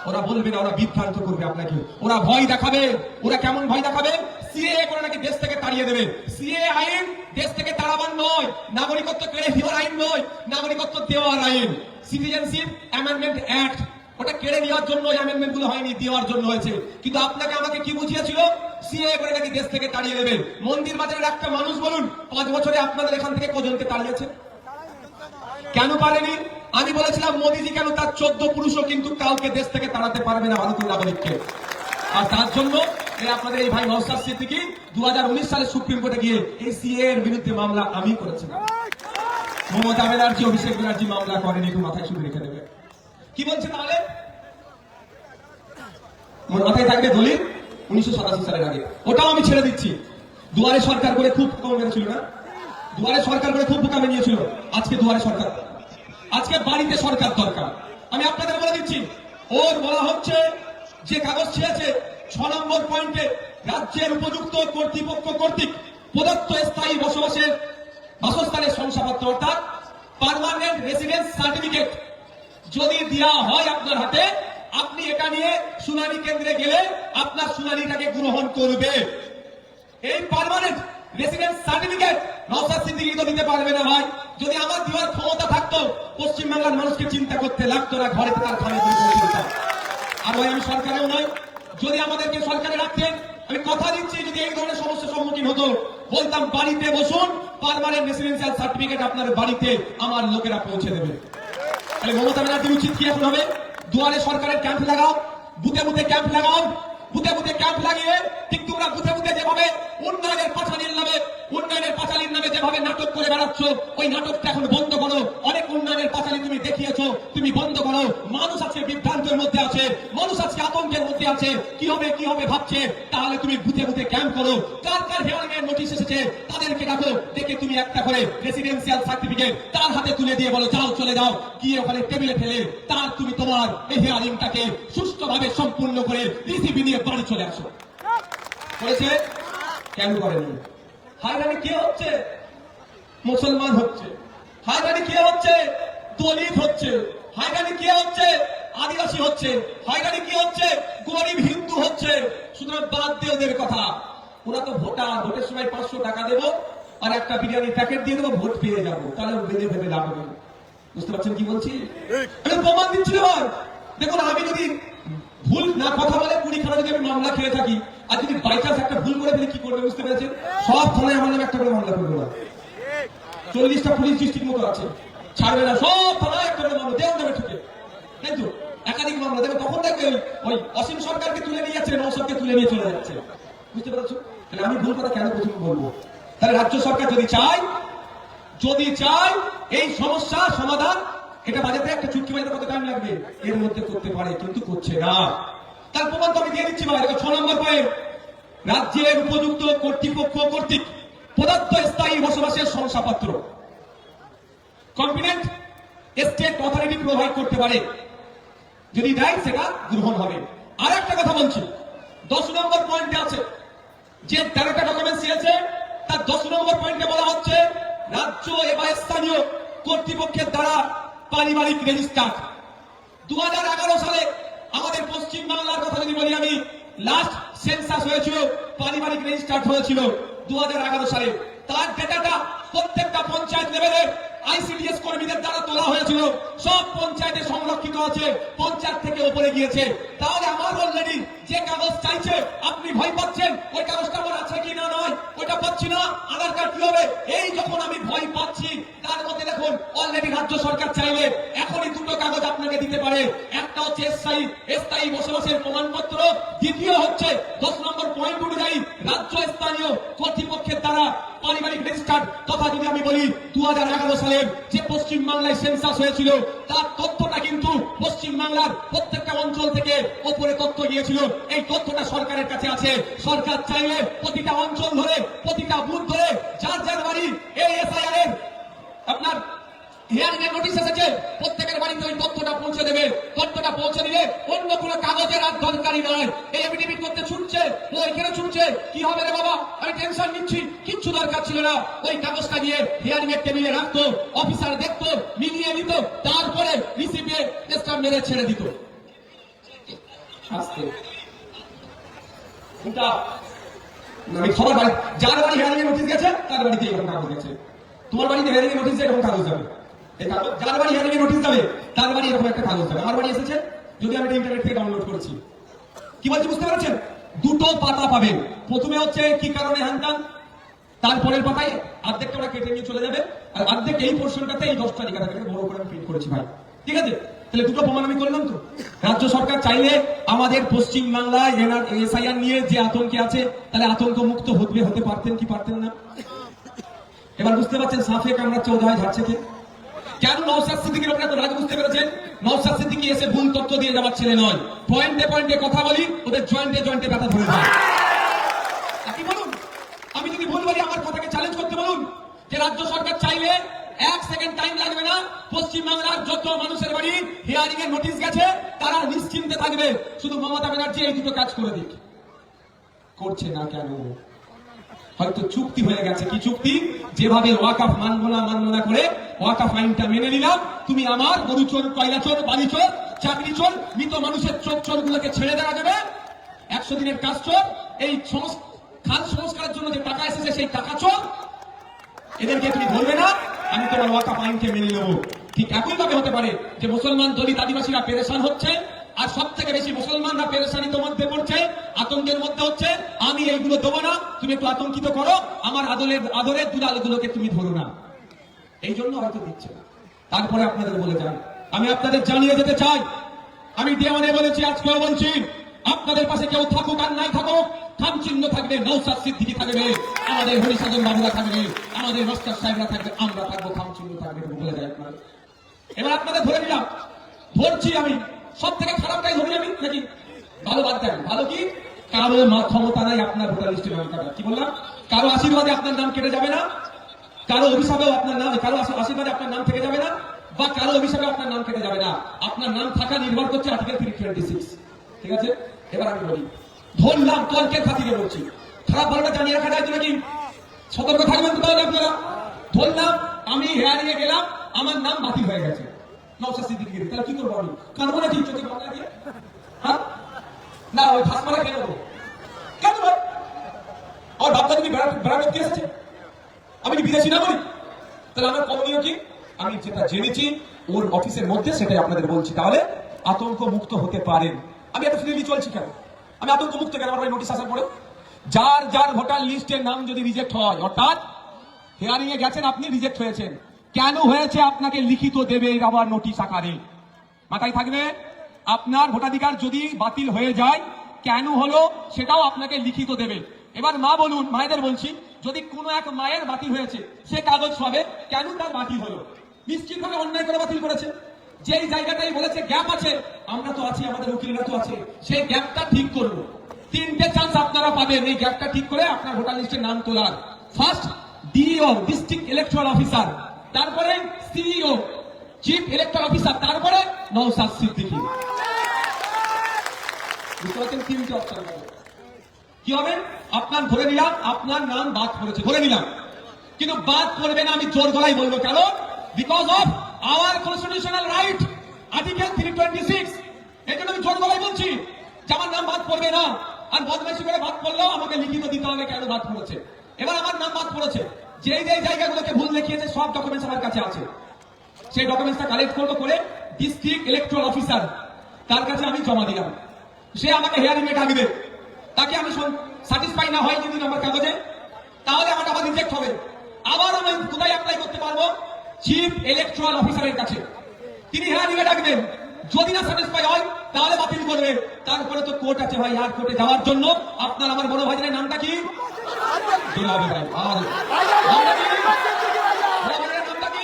ওরা বলবে না, ওরা বিভ্রান্ত করবে আপনাকে, ওরা ভয় দেখাবে। ওরা কেমন ভয় দেখাবে? সিএএ করে নাকি দেশ থেকে তাড়িয়ে দেবে। সিএএ আইন দেশ থেকে তাড়াবার নয়, নাগরিকত্ব কেড়ে নেওয়ার আইন নয়, নাগরিকত্ব দেওয়ার আইন। সিটিজেনশিপ অ্যামেন্ডমেন্ট অ্যাক্ট, ওটা কেড়ে নেওয়ার জন্য অ্যামেন্ডমেন্ট গুলো হয়নি, দেওয়ার জন্য হয়েছে। কিন্তু আপনাকে আমাকে কি বুঝিয়েছিল? সিএএ করে নাকি দেশ থেকে তাড়িয়ে দেবে। মন্দির বাজারের একটা মানুষ বলুন, 5 বছরে আপনাদের এখান থেকে কজনকে তাড়িয়েছে? কেন পারেনি? আমি বলেছিলাম মোদীজি কেন তার 14 পুরুষও কিন্তু কাউকে দেশ থেকে তাড়াতে পারবে না ভারতীয় নাগরিককে। আর তার জন্য আপনাদের এই ভাই নওশাদ সিদ্দিকী 2019 সালে সুপ্রিম কোর্টে গিয়ে এই সিএএ এর বিরুদ্ধে মামলা আমি করেছিলাম। মমতা ব্যানার্জি, অভিষেক ব্যানার্জি মামলা করেনি, একটু মাথায় শুধু রেখে দেবে। কি বলছে তাহলে? মাথায় থাকবে দলিল 1987 সালের আগে, ওটাও আমি ছেড়ে দিচ্ছি। দুয়ারে সরকার করে খুব বোকা মেরেছিল না? দুয়ারে সরকার করে খুব বোকা মেরিয়েছিল। আজকে দুয়ারে সরকার, আজকে বাড়িতে সরকার দরকার। আমি আপনাদের বলে দিচ্ছি, ওর বলা হচ্ছে যে কাগজ চেয়েছে 6 নম্বর পয়েন্টে রাজ্যের উপযুক্ত কর্তৃপক্ষ কর্তৃক প্রদত্ত স্থায়ী বাসস্থানের শংসাপত্র অর্থাৎ পার্মানেন্ট রেসিডেন্স সার্টিফিকেট যদি দেওয়া হয় আপনার হাতে, আপনি এটা নিয়ে শুনানি কেন্দ্রে গেলে আপনার শুনানিটাকে গ্রহণ করবে। এই permanent residence certificate Naushad Siddiqui তো দিতে পারবে না ভাই। যদি আমার দেওয়ার ক্ষমতা থাকতো, পশ্চিমবাংলার মানুষকে চিন্তা করতে লাগতো না, ঘরে তার খানে দিতাম। আর ভাই আমি সরকারেও নয়, যদি আমাদেরকে সরকারে রাখতেন, আমি কথা দিচ্ছি, যদি এই ধরনের সমস্যার সম্মুখীন হতো, বলতাম বাড়িতে বসুন, পার্মানেন্ট রেসিডেন্সিয়াল সার্টিফিকেট আপনার বাড়িতে আমার লোকেরা পৌঁছে দেবে। তাহলে মমতা ব্যানার্জির উচিত কি এখন হবে? দুয়ারে সরকারের ক্যাম্প লাগাও, বুথে বুথে ক্যাম্প লাগাও, বুথে বুথে ক্যাম্প লাগিয়ে ঠিক তোমরা বুথে বুথে যেভাবে উন্নয়নের পাঠানির নামে উন্নয়নের পাঁচালীর নামে যেভাবে নাটক করে বেড়াচ্ছ, ওই নাটকটা এখন বন্ধ করো। অনেক উন্নয়নের পাঁচালী তুমি দেখিয়েছো, তুমি বন্ধ করো। মানুষ আজকে বিভ্রান্তের মধ্যে আছে, মানুষ আজকে আতঙ্কের মধ্যে আছে, কি হবে ভাবছে। তাহলে তুমি বুথে বুথে ক্যাম্প করো। কার কার হিয়ারিং এর নোটিশ এসেছে তাদেরকে ডাকো, ডেকে তুমি একটা করে রেসিডেন্সিয়াল সার্টিফিকেট তার হাতে তুলে দিয়ে বলো যাও চলে যাও, গিয়ে ওখানে টেবিলে ফেলে তার তুমি তোমার এই হিয়ারিংটাকে সুষ্ঠুভাবে সম্পূর্ণ করে রিসিভি নিয়ে বাড়ি চলে আসো। করেছে? কেন করেনি? হায়রানি কে হচ্ছে? মুসলমান হচ্ছে। হায়রানি কে হচ্ছে? দলিত হচ্ছে। হায়রানি কে হচ্ছে? আদিবাসী হচ্ছে। হায়রানি কি হচ্ছে? গরিব হিন্দু হচ্ছে। সুতরাং বাদ দিয়ে ওদের কথা। ওরা তো ভোটার, ভোটের সময় 500 টাকা দেবো আর একটা বিরিয়ানি প্যাকেট দিয়ে দেবো, ভোট পেয়ে যাবো। তাহলে বেঁধে ভেবে লাভ হবে। বুঝতে পারছেন কি বলছি? আমি প্রমাণ দিচ্ছি ভাই। দেখুন, আমি যদি ভুল না কথা বলে 20 খানা যদি আমি মামলা খেয়ে থাকি, আর যদি বাই চান্স একটা ভুল করে ফেলে কি করবে বুঝতে পেরেছেন? সব থানায় আমার নামে একটা করে মামলা করবে না। 40টা পুলিশ ডিস্ট্রিক্ট মতো আছে, ছাড়বে না। সব থানায় একটা করে মামলা দেওয়া যাবে, ঠিক তাই তো? একাধিক মামলা দেবে। তখন দেখবে ওই অসীম সরকারকে তুলে নিয়ে যাচ্ছে, নওশাদকে তুলে নিয়ে চলে যাচ্ছে। বুঝতে পারছো? তাহলে আমি ভুল কথা কেন প্রথমে বলবো? তাহলে রাজ্য সরকার যদি চায় এই সমস্যা সমাধান, এটা বাজাতে একটা চুক্তি বাজাতে কত টাইম লাগবে এর মধ্যে করতে পারে, কিন্তু করছে না। তার প্রমাণ তো আমি দিয়ে দিচ্ছি ভাই। 6 নম্বর পয়েন্ট, রাজ্যের উপযুক্ত কর্তৃপক্ষ কর্তৃক প্রদত্ত স্থায়ী বসবাসের শংসাপত্র কম্পিটেন্ট স্টেট অথরিটি প্রোভাইড করতে পারে। যদি দেয় সেটা গ্রহণ হবে। আর একটা কথা বলছি, 10 নম্বর পয়েন্টে আছে যে 13টা ডকুমেন্টস দিয়েছে, তার 10 নম্বর পয়েন্টে বলা হচ্ছে রাজ্য এবং স্থানীয় কর্তৃপক্ষের দ্বারা পারিবারিক রেজিস্টার। 2011 সালে আমাদের পশ্চিম বাংলার কথা যদি বলি আমি, লাস্ট সেন্সাস হয়েছিল, পারিবারিক রেজিস্টার হয়েছিল 2011 সালে। তার ডেটাটা প্রত্যেকটা পঞ্চায়েত লেভেলের আইসিডিএস কর্মীদের দ্বারা তোলা হয়েছিল। সব পঞ্চায়েতে সংরক্ষিত আছে, পঞ্চায়েত থেকে উপরে গিয়েছে। তাহলে আমার অলরেডি যে কাগজ চাইছে, আপনি ভয় পাচ্ছেন ওই কাগজটা আমার আছে কি না নয়, ওইটা পাচ্ছি না, আধার কার্ড কি হবে? এই যখন আমি ভয় পাচ্ছি, তার মধ্যে দেখুন অলরেডি রাজ্য সরকার চাইলে এখনই দুটো কাগজ আপনাকে দিতে পারে। একটা হচ্ছে স্থায়ী বসবাসের প্রমাণপত্র, দ্বিতীয় হচ্ছে 10 নম্বর পয়েন্ট অনুযায়ী রাজ্য স্থানীয় কর্তৃপক্ষের দ্বারা পারিবারিক রেজিস্টার। তথা যদি আমি বলি 2011 সালের যে পশ্চিম বাংলায় সেন্সাস হয়েছিল, তার তথ্যটা কিন্তু পশ্চিম বাংলার প্রত্যেকটা অঞ্চল থেকে উপরে তথ্য গিয়েছিল। এই তথ্যটা সরকারের কাছে আছে। সরকার চাইলে প্রতিটা অঞ্চল ধরে, প্রতিটা বুথ ধরে, যার যার বাড়ি এই এসআইআর এর আপনার হিয়ারিং এর নোটিশ এসেছে, প্রত্যেকের বাড়িতে ওই তথ্যটা পৌঁছে দেবে। তথ্যটা পৌঁছে দিলে অন্য কোনো কাগজের আর দরকারই নয়। এই এফিডেভিট করতে ছুটছে, ও এখানে ছুটছে, কি হবে রে বাবা, আমি টেনশন নিচ্ছি, কিচ্ছু দরকার ছিল না। ওই কাগজটা দিয়ে হিয়ারিং এর টেবিলে রাখতো, অফিসার দেখতো, মিলিয়ে নিত, তারপরে রিসিপিয়ে স্ট্যাম্প মেরে ছেড়ে দিত। আমি সবার বাড়ি, যার বাড়ি হিয়ারিং এর নোটিশ গেছে তার বাড়িতে এরকম কাগজ গেছে। তোমার বাড়িতে হিয়ারিং এর নোটিশ এরকম কাগজ যাবে। যার বাড়ি হিয়ারিং এর নোটিশ যাবে তার বাড়ি এরকম একটা কাগজ যাবে। আমার বাড়ি এসেছে, যদি আমি ইন্টারনেট থেকে ডাউনলোড করেছি। কি বলছি বুঝতে পারছেন? দুটো পাতা পাবেন। প্রথমে হচ্ছে কি কারণে হ্যান্ডান, তারপরের পাতায় অর্ধেকটা ওরা কেটে নিয়ে চলে যাবে, আর অর্ধেক এই পোর্শনটাতে এই 10টা লেখা থাকবে, বড় করে আমি প্রিন্ট করেছি ভাই। ঠিক আছে? তাহলে দুটো প্রমাণ আমি করলাম তো। রাজ্য সরকার চাইলে আমাদের পশ্চিম বাংলায় এসআইআর নিয়ে যে আতঙ্কে আছে, তাহলে আতঙ্ক মুক্ত হতে পারতেন কি পারতেন না? এবার বুঝতে পারছেন সাফে কামড়াচ্ছে ওধায় ঝাড়ছে কে? কেন নওশাদ সিদ্দিকীর ওপরে তো রাজ বুঝতে পেরেছেন? নওশাদ সিদ্দিকী এসে ভুল তথ্য দিয়ে যাওয়ার ছেলে নয়। পয়েন্টে পয়েন্টে কথা বলি, ওদের জয়েন্টে ব্যথা ধরে যায়। কি বলুন, আমি যদি ভুল বলি আমার কথাকে চ্যালেঞ্জ করতে বলুন, যে রাজ্য সরকার চাইলে 1 সেকেন্ড টাইম লাগবে না, পশ্চিম বাংলার যত মানুষের বাড়ি হিয়ারিং এর নোটিশ গেছে তারা নিশ্চিন্তে থাকবে। শুধু মমতা ব্যানার্জি এই দুটো কাজ করে দিক, করছে না কেন? হয়তো চুক্তি হয়ে গেছে। কি চুক্তি? যেভাবে ওয়াকাফ মানব না করে ওয়াকাফ আইনটা মেনে নিলাম, তুমি আমার গরু চোর, কয়লা চোর, বাড়ি চোর, চাকরি চোর, মৃত মানুষের চোর গুলোকে ছেড়ে দেওয়া যাবে। 100 দিনের কাজ চোর, এই খাল সংস্কারের জন্য যে টাকা এসেছে সেই টাকা চোর, এদেরকে তুমি ধরবে না, আমি তোমার ওয়াকাফ আইনকে মেনে নেবো। ঠিক একইভাবে হতে পারে যে মুসলমান দলিত আদিবাসীরা পেরেশান হচ্ছে, আর সব থেকে বেশি মুসলমানরা পেরেশানির মধ্যে পড়ছে, আতঙ্কের মধ্যে হচ্ছে। আমি এইগুলো দেবো না, তুমি একটু আতঙ্কিত করো, আমার আদরের দুলালগুলোকে তুমি ধরো না। এই জন্য হয়তো দিচ্ছে না। তারপরে আপনাদের বলে যান, আমি আপনাদের জানিয়ে যেতে চাই, আমি দেওয়ানে বলেছি, আজকেও বলছি, আপনাদের পাশে কেউ থাকুক আর নাই থাকুক, খাম চিহ্ন থাকবে, নওশাদ সিদ্দিকী থাকবে, আমাদের হরিসাধন বাবুরা থাকবে, আমাদের মাস্টার সাহেবরা থাকবে, আমরা থাকবো, খাম চিহ্ন থাকবে, বলে যায় আপনারা। এবার আপনাদের ধরে নিলাম, ধরছি আমি, সব থেকে খারাপটাই ধরি আমি নাকি? ভালো বাদ দেন, ভালো কি? কারো ক্ষমতা নাই আপনার ভোটার লিস্টে নাম কাটা। কি বললাম? কারো আশীর্বাদে আপনার নাম কেটে যাবে না, কারো অভিশাপেও আপনার নাম, কারো আশীর্বাদে আপনার নাম থেকে যাবে না, বা কারো অভিশাপে আপনার নাম কেটে যাবে না। আপনার নাম থাকা নির্ভর করছে আর্টিকেল 326। ঠিক আছে? এবার আমি বলি, ধরলাম, তর্কের খাতিরে বলছি, খারাপ ভালোটা জানিয়ে রাখা যায় তো নাকি? সতর্ক থাকবেন তো তাহলে আপনারা। ধরলাম আমি হেয়ারিংয়ে গেলাম, আমার নাম বাতিল হয়ে গেছে নওশাদ সিদ্দিকী, তাহলে কি করবো আমি? কারণ নাকি চোখে বাংলা দিয়ে, হ্যাঁ না ওই ফাঁস মারা কেন দেবো? কেন ভাই? আমার বাপদা যদি বেড়াতে এসেছে, আমি কি বিদেশি না বলি? তাহলে আমার করণীয় কি? আমি যেটা জেনেছি ওর অফিসের মধ্যে, সেটাই আপনাদের বলছি। তাহলে আতঙ্ক মুক্ত হতে পারেন। আমি এত ফ্রিলি চলছি কেন? আমি আতঙ্ক মুক্ত কেন? আমার নোটিশ আসার পরে যার যার ভোটার লিস্টের নাম যদি রিজেক্ট হয়, অর্থাৎ হিয়ারিং এ গেছেন আপনি, রিজেক্ট হয়েছেন, কেন হয়েছে আপনাকে লিখিত দেবে আবার নোটিশ আকারে। মাথায় থাকবে, আপনার ভোটাধিকার যদি বাতিল হয়ে যায়, কেন হলো সেটাও আপনাকে লিখিত দেবে। এবার মা বলুন, মায়েদের বলছি, যদি কোনো এক মায়ের বাতিল হয়েছে, সে কাগজ পাবে কেন তার বাতিল হলো। নিশ্চিতভাবে অন্যায় করে বাতিল করেছে। যেই জায়গাটাই বলেছে গ্যাপ আছে, আমরা তো আছি, আমাদের উকিলরা তো আছে, সেই গ্যাপটা ঠিক করবো। 3টে চান্স আপনারা পাবেন এই গ্যাপটা ঠিক করে আপনার ভোটার লিস্টের নাম তোলার। First, DEO district electoral officer, তারপরে সিইও চিফ ইলেকট্রাল অফিসার, তারপরে নওশাদ সিদ্দিকী। বুঝতে পারছেন? 3টে অপশন কি হবে? আপনার ধরে নিলাম আপনার নাম বাদ পড়েছে, ধরে নিলাম, কিন্তু বাদ পড়বে না আমি জোর গলায় বলবো। কেন? Because of our constitutional right, article 326। এই জন্য আমি জোর গলায় বলছি যে আমার নাম বাদ পড়বে না। আর বদমাইশি করে বাদ পড়লেও আমাকে লিখিত দিতে হবে কেন বাদ পড়েছে। এবার আমার নাম বাদ পড়েছে, যেই যেই জায়গাগুলোকে ভুল দেখিয়েছে সব ডকুমেন্টস আমার কাছে আছে। সেই ডকুমেন্টসটা কালেক্ট করবো, করে ডিস্ট্রিক্ট ইলেকট্রাল অফিসার তার কাছে আমি জমা দিলাম। সে আমাকে হিয়ারিং এ ডাকবে, তাকে আমি স্যাটিসফাই না হয় যদি আমার কাগজে, তাহলে আমার আবার রিজেক্ট হবে। আবার আমি কোথায় অ্যাপ্লাই করতে পারবো? চিফ ইলেকট্রাল অফিসারের কাছে। তিনি হিয়ারিং এ ডাকবেন, যদি না স্যাটিসফাই হয় তাহলে বাতিল করবে। তারপরে তো কোর্ট আছে ভাই, আর কোর্টে যাওয়ার জন্য আপনার আমার বড় ভাইজানের নামটা কি? দুলাবে ভাই। আর নামটা কি? নামটা কি?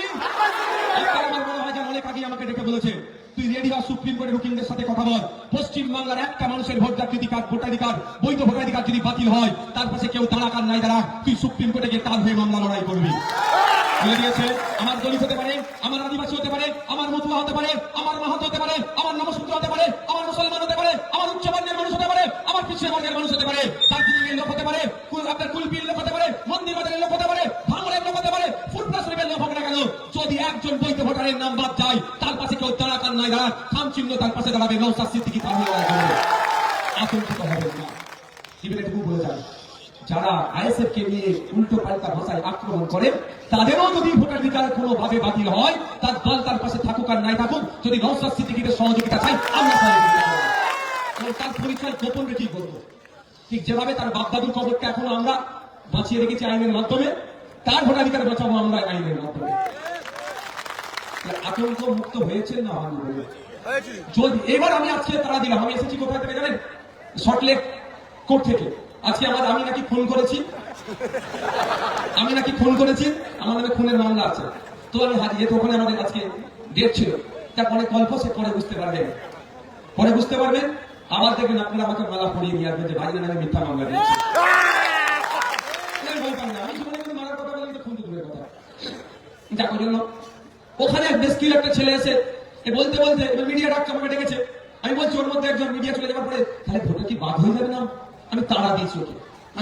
আমার বড় ভাইজান অনেক আগে আমাকে ডেকে বলেছে, তুই রেডি হ, সুপ্রিম কোর্টের উকিলদের সাথে কথা বল। পশ্চিম বাংলার একটা মানুষের ভোটাধিকার বৈধ ভোটাধিকার যদি বাতিল হয়, তার পাশে কেউ দাঁড়াক আর নাই দাঁড়াক, তুই সুপ্রিম কোর্টে গিয়ে তার হয়ে মামলা লড়াই করবি। বলে দিয়েছে, আমার দলিত হতে পারে, আমার আদিবাসী হতে পারে, আমার মতুয়া হতে পারে, আমার মাহাতো হতে পারে, আমার নমশূদ্র হতে পারে, আমার মুসলমান হতে পারে, আমার উচ্চ বর্ণের মানুষ হতে পারে, আমার পিছিয়ে বর্ণের মানুষ হতে পারে, দার্জিলিংয়ের লোক হতে পারে, আপনার কুলপির লোক হতে পারে, মন্দির বাজারের লোক হতে পারে, ভাঙড়ের লোক হতে পারে, ফুটনা শরীফের লোক হবে না কেন, যদি একজন বৈধ ভোটারের নাম বাদ যায়, তার পাশে কেউ দাঁড়াক আর নাই দাঁড়াক, খাম চিহ্ন তার পাশে দাঁড়াবে, নওশাদ সিদ্দিকী তার হয়ে দাঁড়াবে। আতঙ্কিত হবেন না। এটুকু বলে যায়, যারা আইএসএফ কে নিয়ে উল্টো পাল্টা ভাষায় আক্রমণ করে, তাদেরও যদি ভোটাধিকার কোনোভাবে বাতিল হয়, তার দল তার পাশে থাকুক আর নাই থাকুক, যদি নওশাদ সিদ্দিকীর সহযোগিতা চাই, আমরা সহযোগিতা করব। তার পরিচয় গোপন রেখেই করবো। ঠিক যেভাবে তার বাপদাদুর কবরটা এখনো আমরা বাঁচিয়ে রেখেছি আইনের মাধ্যমে, তার ভোটাধিকার বাঁচাবো আমরা আইনের মাধ্যমে। আতঙ্ক মুক্ত হয়েছে না? যদি এবার আমি আজকে তারা দিলাম, আমি এসেছি কোথায় থেকে জানেন? সল্টলেক কোর্ট থেকে। আজকে আমি নাকি ফোন করেছি, আমার নামে খুনের মামলা আছে। তো আমি হারিয়ে, তো ওখানে আমাদের আজকে ডেট ছিল, তার অনেক গল্প সে পরে বুঝতে পারবেন, আবার দেখবেন আপনারা আমাকে মালা পরিয়ে নিয়ে আসবেন যে ভাইয়ের নামে মিথ্যা মামলা দিয়েছে। আমি জীবনে কোনো মারার কথা বলি, খুন দূরের কথা। যার জন্য ওখানে বেশ কি একটা ছেলে এসে বলতে এবার মিডিয়া ডাক্তার আমাকে ডেকেছে। আমি বলছি ওর মধ্যে একজন মিডিয়া চলে যাওয়ার পরে, তাহলে ভোটার কি বাদ হয়ে যাবে না? আমি তাড়া দিয়েছি ওকে,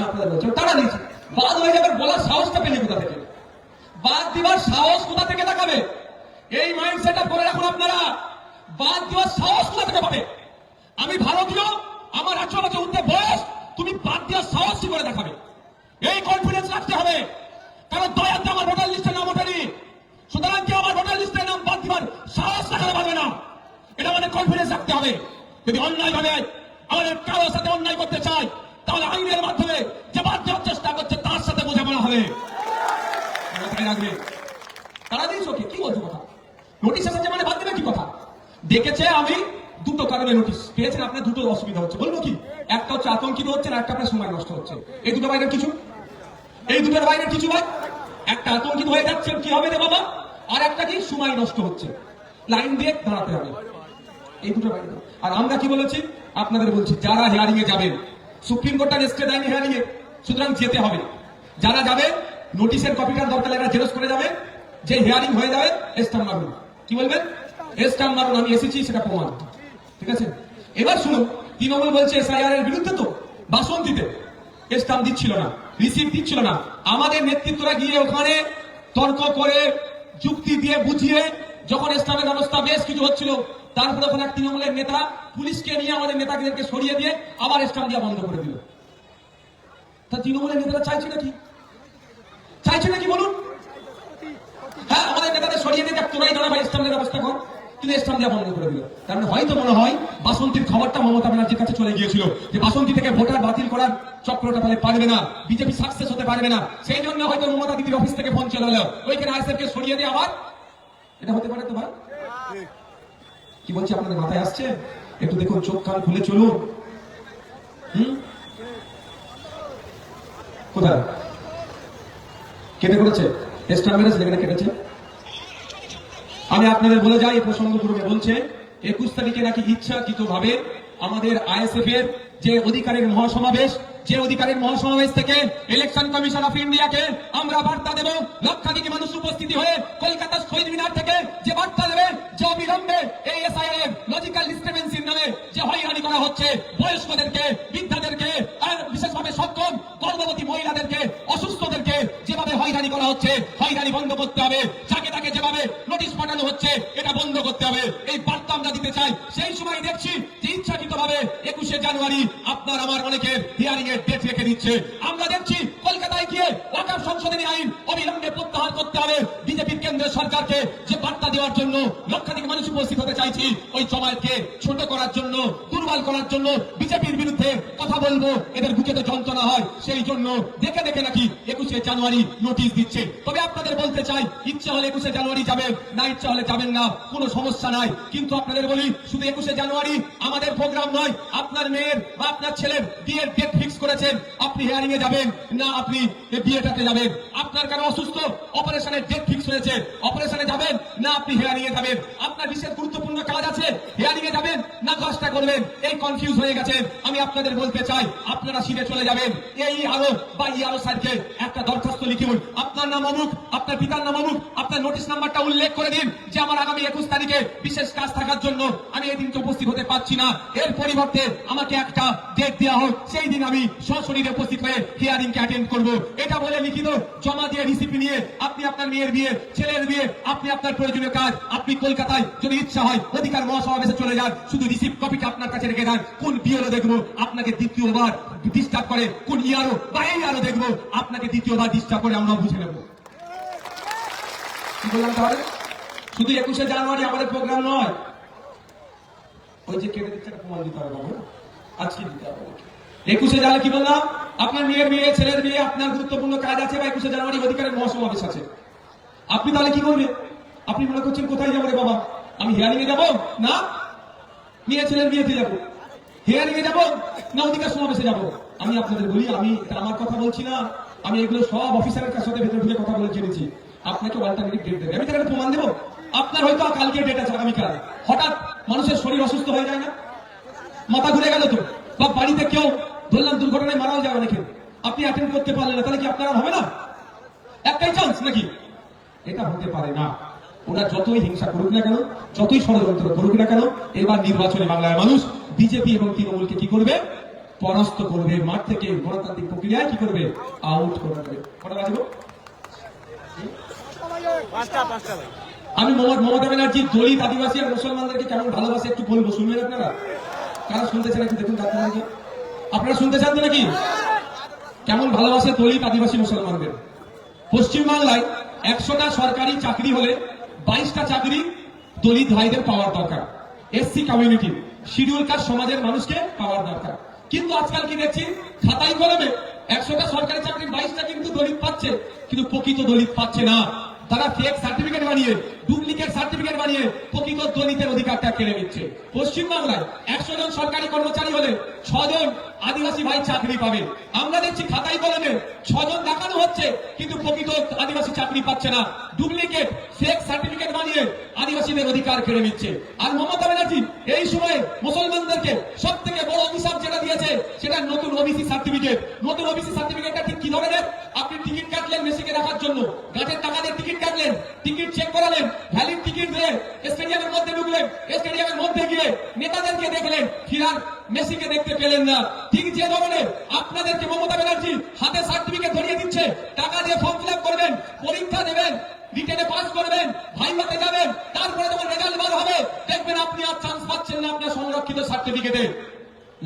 আপনাদের বলছি তাড়া দিয়েছি। বাদ হয়ে যাবে বলার সাহসটা পেলে কোথা থেকে? বাদ দিবার সাহস কোথা থেকে দেখাবে? এই মাইন্ড সেট আপ করে রাখুন আপনারা। বাদ দেওয়ার সাহস কোথা থেকে পাবে? আমি ভারতীয়, আমার 18 বছর উঠতে বয়স, তুমি বাদ দেওয়ার সাহস কি করে দেখাবে? এই কনফিডেন্স রাখতে হবে, কারণ দয়াতে আমার ভোটার লিস্টে নাম ওঠেনি, সুতরাং কেউ আমার ভোটার লিস্টে নাম বাদ দিবার সাহস দেখাতে পারবে না। এটা আমাদের কনফিডেন্স রাখতে হবে। যদি অন্যায় ভাবে আমাদের কারোর সাথে অন্যায় করতে চাই, তাহলে আইনের মাধ্যমে যে বাদ দেওয়ার চেষ্টা করছে তার সাথে বোঝাপড়া হবে। রাখবে তারা দিয়েছ কি বলছো কথা? নোটিশ এসেছে মানে বাদ দেবে কি কথা? ডেকেছে, আমি দুটো কারণে নোটিশ পেয়েছেন, আপনার দুটো অসুবিধা হচ্ছে। বলবো কি? একটা হচ্ছে আতঙ্কিত হচ্ছে, আর একটা আপনার সময় নষ্ট হচ্ছে। এই দুটো বাইরের কিছু, এই দুটোর বাইরের কিছু ভাই। একটা আতঙ্কিত হয়ে যাচ্ছেন কি হবে রে বাবা, আর একটা কি সময় নষ্ট হচ্ছে, লাইন দিয়ে দাঁড়াতে হবে। এই দুটো বাইরে। আর আমরা কি বলেছি আপনাদের বলছি, যারা হিয়ারিং এ যাবেন, সুপ্রিম কোর্টটা রেস্টে দেয়নি হিয়ারিং এ, সুতরাং যেতে হবে। যারা যাবে নোটিশের কপিটার দরকার লাগলে জেরক্স করে যাবে, যে হিয়ারিং হয়ে যাবে স্ট্যাম্প মারুন। কি বলবেন? স্ট্যাম্প মারুন, আমি এসেছি সেটা প্রমাণ। ঠিক আছে, এবার শুনুন, তৃণমূল বলছে এসআইআর এর বিরুদ্ধে তো বাসন্তীতে স্ট্যাম্প দিচ্ছিল না, রিসিভ দিচ্ছিল না। আমাদের নেতৃত্বরা গিয়ে ওখানে তর্ক করে যুক্তি দিয়ে বুঝিয়ে যখন স্ট্যাম্পের ব্যবস্থা বেশ কিছু হচ্ছিল, তারপরে ওখানে এক তৃণমূলের নেতা পুলিশকে নিয়ে আমাদের নেতাদেরকে সরিয়ে দিয়ে আবার স্ট্যাম্প দেওয়া বন্ধ করে দিল। তা তৃণমূলের নেতারা চাইছে নাকি? চাইছে নাকি বলুন? হ্যাঁ, আমাদের নেতাদের সরিয়ে দিয়ে তোরাই দাঁড়া ভাই, স্ট্যাম্পের ব্যবস্থা কর, কিন্তু স্ট্যাম্প দেওয়া বন্ধ করে দিল। তার মানে হয়তো মনে হয় বাসন্তীর খবরটা মমতা ব্যানার্জির কাছে চলে গিয়েছিল, যে বাসন্তী থেকে ভোটার বাতিল করার চক্রটা তাহলে পারবে না, বিজেপি সাকসেস হতে পারবে না। সেই জন্য হয়তো মমতা দিদির অফিস থেকে ফোন চলে এলো, ওইখানে আইএসএফ কে সরিয়ে দিয়ে আবার, এটা হতে পারে তো ভাই? কি বলছি আপনাদের মাথায় আসছে? একটু দেখুন, চোখ কান খুলে চলুন। কোথায় কেটে করেছে স্ট্যাম্প মেরেছে, যেখানে কেটেছে। আমি আপনাদের বলে যাই, এই প্রসঙ্গ পূর্বে বলছে 21 তারিখে নাকি ইচ্ছাকৃত ভাবে আমাদের আইএসএফ এর যে অধিকারের মহাসমাবেশ, যে অধিকারের মহাসমাবেশ থেকে ইলেকশন কমিশন অফ ইন্ডিয়াকে আমরা বার্তা দেব, লক্ষাধিক মানুষ উপস্থিতি হয়ে কলকাতা শহীদ মিনার থেকে যে বার্তা দেবে যে অবিলম্বে এই এসআইআর লজিক্যাল ডিস্টারবেন্সির নামে যে হয়রানি করা হচ্ছে বয়স্কদেরকে, বৃদ্ধাদেরকে, আর বিশেষভাবে সক্ষম গর্ভবতী মহিলাদেরকে, অসুস্থদেরকে যেভাবে হয়রানি করা হচ্ছে, হয়রানি বন্ধ করতে হবে। যাকে তাকে যেভাবে নোটিশ পাঠানো হচ্ছে, এটা বন্ধ করতে হবে। এই বার্তা আমরা দিতে চাই। সেই সময় দেখছি যে ইচ্ছাকৃত ভাবে 21শে জানুয়ারি আপনার আমার অনেকের হিয়ারিং এর ডেট রেখে দিচ্ছে। আমরা দেখছি কলকাতায় গিয়ে ওয়াকফ সংশোধনী আইন অবিলম্বে প্রত্যাহার করতে হবে। বিজেপির কেন্দ্রের সরকারকে যে বার্তা দেওয়ার জন্য লক্ষাধিক মানুষ উপস্থিত হতে চাইছি, ওই জমায়েতকে ছোট করার জন্য, দুর্বল করার জন্য, বিজেপির বিরুদ্ধে কথা বলবো, এদের বুকেতে যন্ত্রণা হয়, সেই জন্য দেখে দেখে নাকি 21শে জানুয়ারি নোটিশ দিচ্ছে। তবে আপনাদের বলতে চাই, ইচ্ছা হলে 21শে জানুয়ারি যাবেন, না ইচ্ছা হলে যাবেন না, কোনো সমস্যা নাই। কিন্তু আপনাদের বলি, শুধু 21শে জানুয়ারি আমাদের প্রোগ্রাম নয়। আপনার মেয়ের বা আপনার ছেলের বিয়ের ডেট ফিক্স করেছেন, আপনি হিয়ারিং এ যাবেন না আপনি বিয়েটাতে যাবেন? আপনার কারো অসুস্থ, অপারেশনের ডেট ফিক্স হয়েছে, অপারেশনে যাবেন না আপনি হিয়ারিং এ যাবেন? আপনার বিশেষ গুরুত্বপূর্ণ কাজ আছে, হিয়ারিং এ যাবেন না কাজটা করবেন? এই কনফিউজ হয়ে গেছেন। আমি আপনাদের বলতে চাই, আপনারা সিটে চলে যাবেন। এই আরো বা আরো স্যারকে একটা দরখাস্ত লিখুন, আপনার নাম অমুক, আপনার পিতার নাম অমুক, আপনার নোটিশ নাম্বারটা উল্লেখ করে দিন যে আমার আগামী 21 তারিখে বিশেষ কাজ থাকার জন্য আমি এই দিনকে উপস্থিত হতে পারছি না। এর পরিবর্তে আমাকে একটা ডেট দেওয়া হোক, সেই দিন আমি সশরীরে উপস্থিত হয়ে হিয়ারিং কে অ্যাটেন্ড করব। এটা বলে লিখিত জমা দিয়ে রিসিপি নিয়ে আপনি আপনার মেয়ের বিয়ে, ছেলের বিয়ে, আপনি আপনার প্রয়োজনীয় কাজ, আপনি কলকাতায় যদি ইচ্ছা হয় অধিকার মহাসমাবেশে চলে যান, শুধু রিসিপ্ট কপিটা আপনার কাছে রেখে দেন। কোন বিওলো দেখবো আপনাকে দ্বিতীয়বার ডিস্টার্ব করে, কোন ইয়ারও বা এই আরো দেখবো আপনাকে দ্বিতীয়বার ডিস্টার্ব করে, আমরা বুঝে নেব। কি বললাম তাহলে? শুধু 21শে জানুয়ারি আমাদের প্রোগ্রাম নয়। ওই যে কেটে দিচ্ছে প্রমাণ দিতে হবে, আজকে দিতে হবে। 21শে জানুয়ারি কি বললাম? আপনার মেয়ের বিয়ে, ছেলের বিয়ে, আপনার গুরুত্বপূর্ণ কাজ আছে, বা 21শে জানুয়ারি অধিকারের মহাসমাবেশ আছে। আপনি তাহলে কি করবেন? আপনি মনে করছেন কোথায় যাবো রে বাবা, আমি হিয়ারিং এ যাবো না মেয়ে ছেলের বিয়েতে যাবো, হিয়ারিং এ যাবো না অধিকার সমাবেশে যাবো? আমি আপনাদের বলি, আমি এটা আমার কথা বলছি না, আমি এগুলো সব অফিসারের সাথে ভেতরে ঢুকে কথা বলে জেনেছি। আপনাকে অল্টারনেটিভ ডেট দেবে, আমি তাহলে প্রমাণ দেবো। আপনার হয়তো কালকে ডেট আছে, আগামীকাল হঠাৎ মানুষের শরীর অসুস্থ হয়ে যায় না, মাথা ঘুরে গেল তো, বা বাড়িতে কেউ ধরলাম দুর্ঘটনায় মারাও যায় অনেকে, আপনি অ্যাটেন্ড করতে পারলেন না, তাহলে কি আপনারা হবে না? একটাই চান্স নাকি? এটা হতে পারে না। ওরা যতই হিংসা করুক না কেন, যতই ষড়যন্ত্র করুক না কেন, এবার নির্বাচনে বাংলার মানুষ বিজেপি এবং তৃণমূলকে কি করবে? পরাস্ত করবে, মাঠ থেকে গণতান্ত্রিক প্রক্রিয়ায় কি করবে? আউট করে দেবে। কটা বাজবো? আমি মমতা ব্যানার্জি দলিত, আদিবাসী আর মুসলমানদেরকে কেমন ভালোবাসে একটু বলবো, শুনবেন আপনারা? কারা শুনতে চান একটু দেখুন, আপনারা শুনতে চান তো নাকি? কেমন ভালোবাসে দলিত, আদিবাসী, মুসলমানদের? পশ্চিমবাংলায় 100টা সরকারি চাকরি হলে 22টা চাকরি দলিত ভাইদের পাওয়ার দরকার, এসসি কমিউনিটি, শিডিউল কাস্ট সমাজের মানুষকে পাওয়ার দরকার। কিন্তু আজকাল কি দেখছি, খাতাই কলমে 100টা সরকারি চাকরির 22টা কিন্তু দলিত পাচ্ছে, কিন্তু প্রকৃত দলিত পাচ্ছে না। তারা ফেক সার্টিফিকেট বানিয়ে, ডুপ্লিকেট সার্টিফিকেট বানিয়ে প্রকৃত দলিতের অধিকারটা কেড়ে নিচ্ছে। পশ্চিমবাংলায় 100 জন সরকারি কর্মচারী হলে 6 জন আদিবাসী ভাই চাকরি পাবে। আমরা দেখছি খাতায় কলমে 6 জন দেখানো হচ্ছে, কিন্তু প্রকৃত আদিবাসী চাকরি পাচ্ছে না। ডুপ্লিকেট ফেক সার্টিফিকেট বানিয়ে আদিবাসীদের অধিকার কেড়ে নিচ্ছে। আর মমতা ব্যানার্জি এই সময়ে মুসলমানদেরকে সব থেকে বড় অভিশাপ যেটা দিয়েছে সেটা নতুন ওবিসি সার্টিফিকেট। নতুন ওবিসি সার্টিফিকেটটা ঠিক কি ধরনের? আপনি টিকিট কাটলেন মেসিকে রাখার জন্য, গাছের টাকা দিয়ে টিকিট কাটলেন, টিকিট চেক করালেন, ভ্যালিড টিকিট দিয়ে স্টেডিয়ামের মধ্যে ঢুকলেন, স্টেডিয়ামের মধ্যে গিয়ে নেতাদেরকে দেখলেন, ফিরার মেসিকে দেখতে পেলেন না। ঠিক যে ধরনের আপনাদেরকে মমতা ব্যানার্জি হাতে সার্টিফিকেট ধরিয়ে দিচ্ছে, টাকা দিয়ে ফর্ম ফিল আপ করবেন, পরীক্ষা দেবেন, রিটেনে পাস করবেন, ভাইভাতে যাবেন, তারপরে যখন রেজাল্ট বার হবে দেখবেন আপনি আর চান্স পাচ্ছেন না আপনার সংরক্ষিত সার্টিফিকেটে।